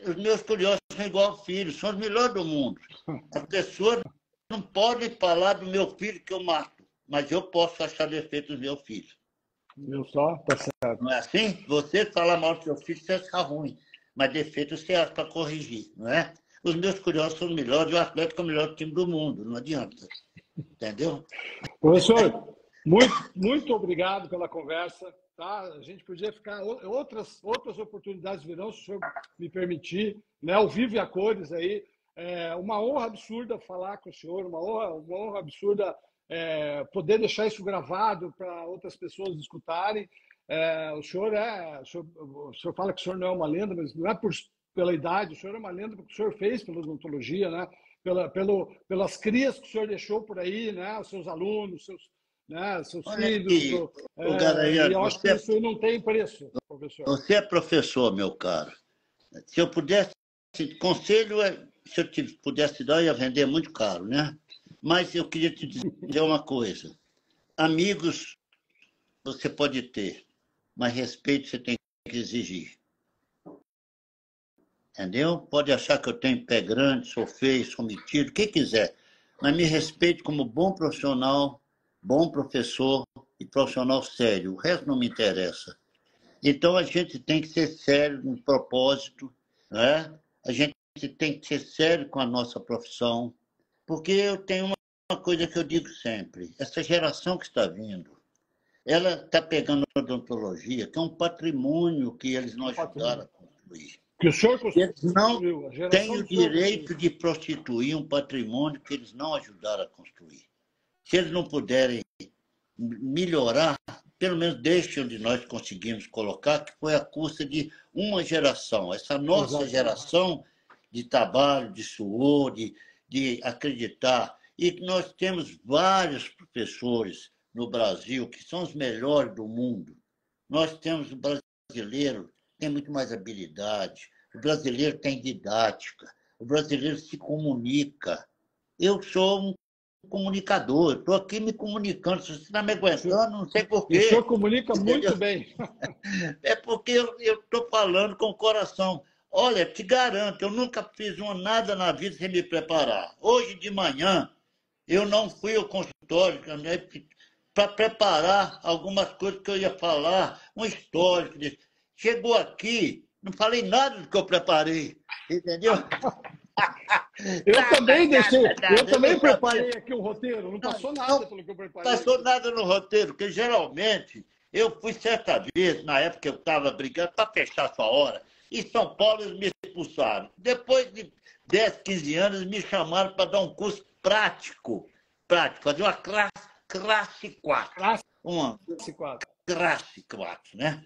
os meus Curiós são igual filhos, são os melhores do mundo. As pessoas não podem falar do meu filho que eu mato, mas eu posso achar defeitos do meu filho. Viu só? Tá certo. Não é assim? Você falar mal do seu filho, você acha ruim, mas defeitos você acha para corrigir, não é? Os meus Curiós são os melhores e o Atlético é o melhor time do mundo, não adianta. Entendeu? Professor, muito obrigado pela conversa. Tá? A gente podia ficar... Outras oportunidades virão, se o senhor me permitir, né? Ao vivo e a cores aí. É uma honra absurda falar com o senhor, uma honra absurda poder deixar isso gravado para outras pessoas escutarem. O senhor fala que o senhor não é uma lenda, mas não é pela idade, o senhor é uma lenda porque o senhor fez pela odontologia, né? Pelas crias que o senhor deixou por aí, né? Os seus alunos, seus filhos. Garanhani, eu acho que isso não tem preço, professor. Você é professor, meu caro. Se eu pudesse, conselho, se eu pudesse dar, eu ia vender muito caro, né? Mas eu queria te dizer uma coisa. Amigos você pode ter, mas respeito você tem que exigir. Entendeu? Pode achar que eu tenho pé grande, sou feio, sou metido, o que quiser, mas me respeite como bom profissional, bom professor e profissional sério. O resto não me interessa. Então, a gente tem que ser sério no propósito, né? A gente tem que ser sério com a nossa profissão, porque eu tenho uma coisa que eu digo sempre, essa geração que está vindo, ela está pegando a odontologia, que é um patrimônio que eles não ajudaram a construir. Que o senhor Eles não construiu, a têm geração o do senhor direito de prostituir um patrimônio que eles não ajudaram a construir. Se eles não puderem melhorar, pelo menos deixe onde nós conseguimos colocar, que foi a custa de uma geração. Essa nossa geração de trabalho, de suor, de acreditar. E nós temos vários professores no Brasil que são os melhores do mundo. Nós temos o brasileiro, tem muito mais habilidade, o brasileiro tem didática, o brasileiro se comunica. Eu sou um comunicador, estou aqui me comunicando, se você está me aguentando, não sei porquê. O senhor comunica muito bem. É porque eu estou falando com o coração. Olha, te garanto, eu nunca fiz nada na vida sem me preparar. Hoje de manhã, eu não fui ao consultório para preparar algumas coisas que eu ia falar, uma história. Chegou aqui, não falei nada do que eu preparei, entendeu? Eu também preparei aqui o roteiro, não passou nada pelo que eu preparei. Não passou nada no roteiro, porque geralmente eu fui certa vez, na época eu estava brigando para fechar a sua hora, em São Paulo eles me expulsaram. Depois de 10, 15 anos, me chamaram para dar um curso prático, fazer uma classe 4. Uma classe 4, né?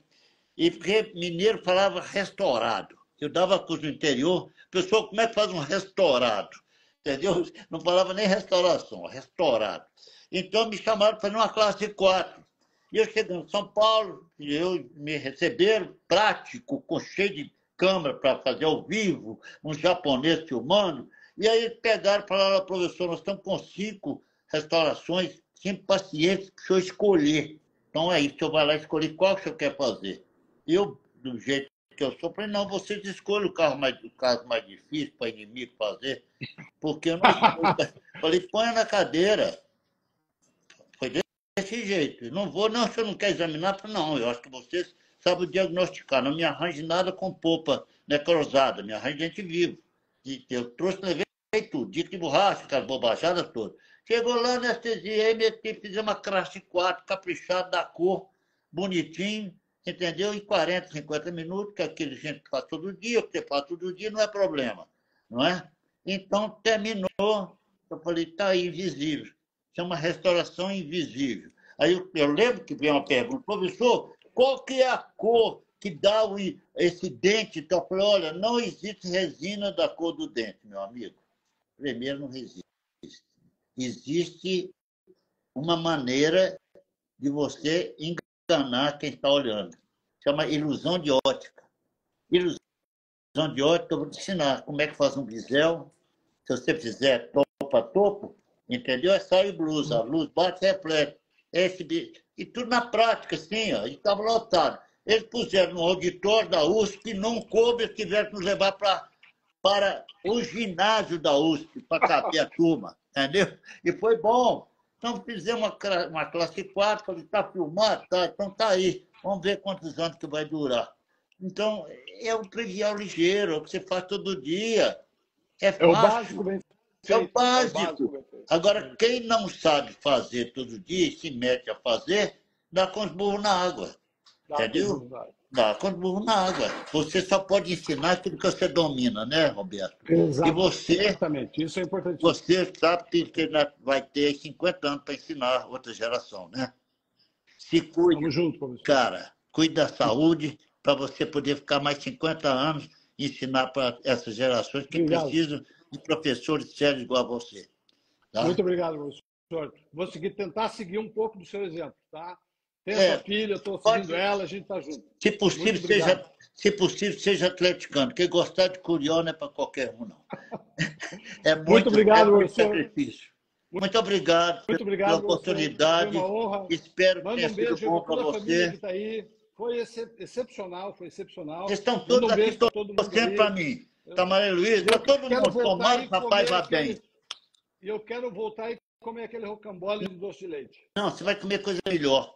E porque mineiro falava restaurado. Eu dava curso no interior, pessoal, como é que faz um restaurado? Entendeu? Não falava nem restauração, restaurado. Então me chamaram para fazer uma classe 4. E eu chegando em São Paulo, me receberam, prático, com cheio de câmera para fazer ao vivo, um japonês filmando. E aí eles pegaram e falaram, professor, nós estamos com 5 restaurações, 5 pacientes para o senhor escolher. Então aí, o senhor vai lá escolher qual que o senhor quer fazer. Eu, do jeito que eu sou, falei, não, vocês escolhem o caso mais difícil para inimigo fazer, porque eu não escolho. Falei, ponha na cadeira. Foi desse jeito. Não vou, não, se eu não quer examinar, não, eu acho que vocês sabem diagnosticar. Não me arranje nada com polpa necrosada, me arranje gente vivo. Eu trouxe, levei tudo, dica de borracha, aquelas bobajadas todas. Chegou lá, anestesiei, fizemos uma classe 4, caprichado da cor, bonitinho, entendeu? Em 40, 50 minutos, que aquele gente faz todo dia, o que você faz todo dia, não é problema, não é? Então, terminou, eu falei, está aí, invisível. Chama restauração invisível. Aí eu lembro que veio uma pergunta, professor, qual que é a cor que dá esse dente? Então, eu falei, olha, não existe resina da cor do dente, meu amigo. Primeiro, não existe. Existe uma maneira de você enganar quem está olhando. Chama ilusão de ótica. Ilusão de ótica, eu vou te ensinar como é que faz um bisel. Se você fizer topo a topo, entendeu? É sair blusa. A luz bate e reflete. E tudo na prática, assim, ó. E estava lotado. Eles puseram no auditório da USP, não coube, eles tiveram que nos levar para o ginásio da USP, para caber a turma, entendeu? E foi bom. Então, fizemos uma classe 4, falei, está filmado? Tá, então tá aí. Vamos ver quantos anos que vai durar. Então, é um trivial ligeiro, é o que você faz todo dia. É fácil. É o básico, bem feito. É o básico. Agora, quem não sabe fazer todo dia e se mete a fazer, dá com os burros na água. Entendeu? Dá com os burros na água. Você só pode ensinar aquilo que você domina, né, Roberto? Exatamente. Isso é importante. Você sabe que vai ter 50 anos para ensinar outra geração, né? Se cuide, Vamos junto, professor. cara. Cuide da saúde para você poder ficar mais 50 anos e ensinar para essas gerações que precisam de professores sérios igual a você. Tá? Muito obrigado, professor. Vou tentar seguir um pouco do seu exemplo, tá? Tem a filha, eu estou seguindo ela, a gente está junto. Se possível, seja atleticano. Quem gostar de Curió não é para qualquer um, não. Muito obrigado, professor. Sacrifício. Muito obrigado pela oportunidade. Foi uma honra. Espero que tenha sido bom para você. Que tá aí. Foi excepcional, foi excepcional. Vocês estão Manda todos um aqui beijo para todo mundo torcendo aí. para mim. Tá, Maria Luísa, Eu tá todo quero mundo voltar tomando, e papai comer vai bem. E eu quero voltar e comer aquele rocambole de doce de leite. Não, você vai comer coisa melhor.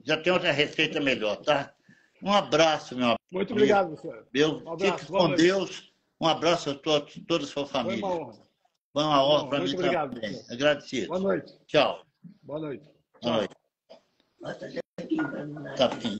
Já tem outra receita melhor, tá? Um abraço, meu amigo. Muito obrigado, senhor. Meu, Um abraço, fique boa com noite. Deus. Um abraço a toda a sua Foi família. uma honra. Foi uma honra para mim Muito obrigado, também. senhor. Agradecido. Boa noite. Tchau. Boa noite. Boa Tchau. noite. Tá fim.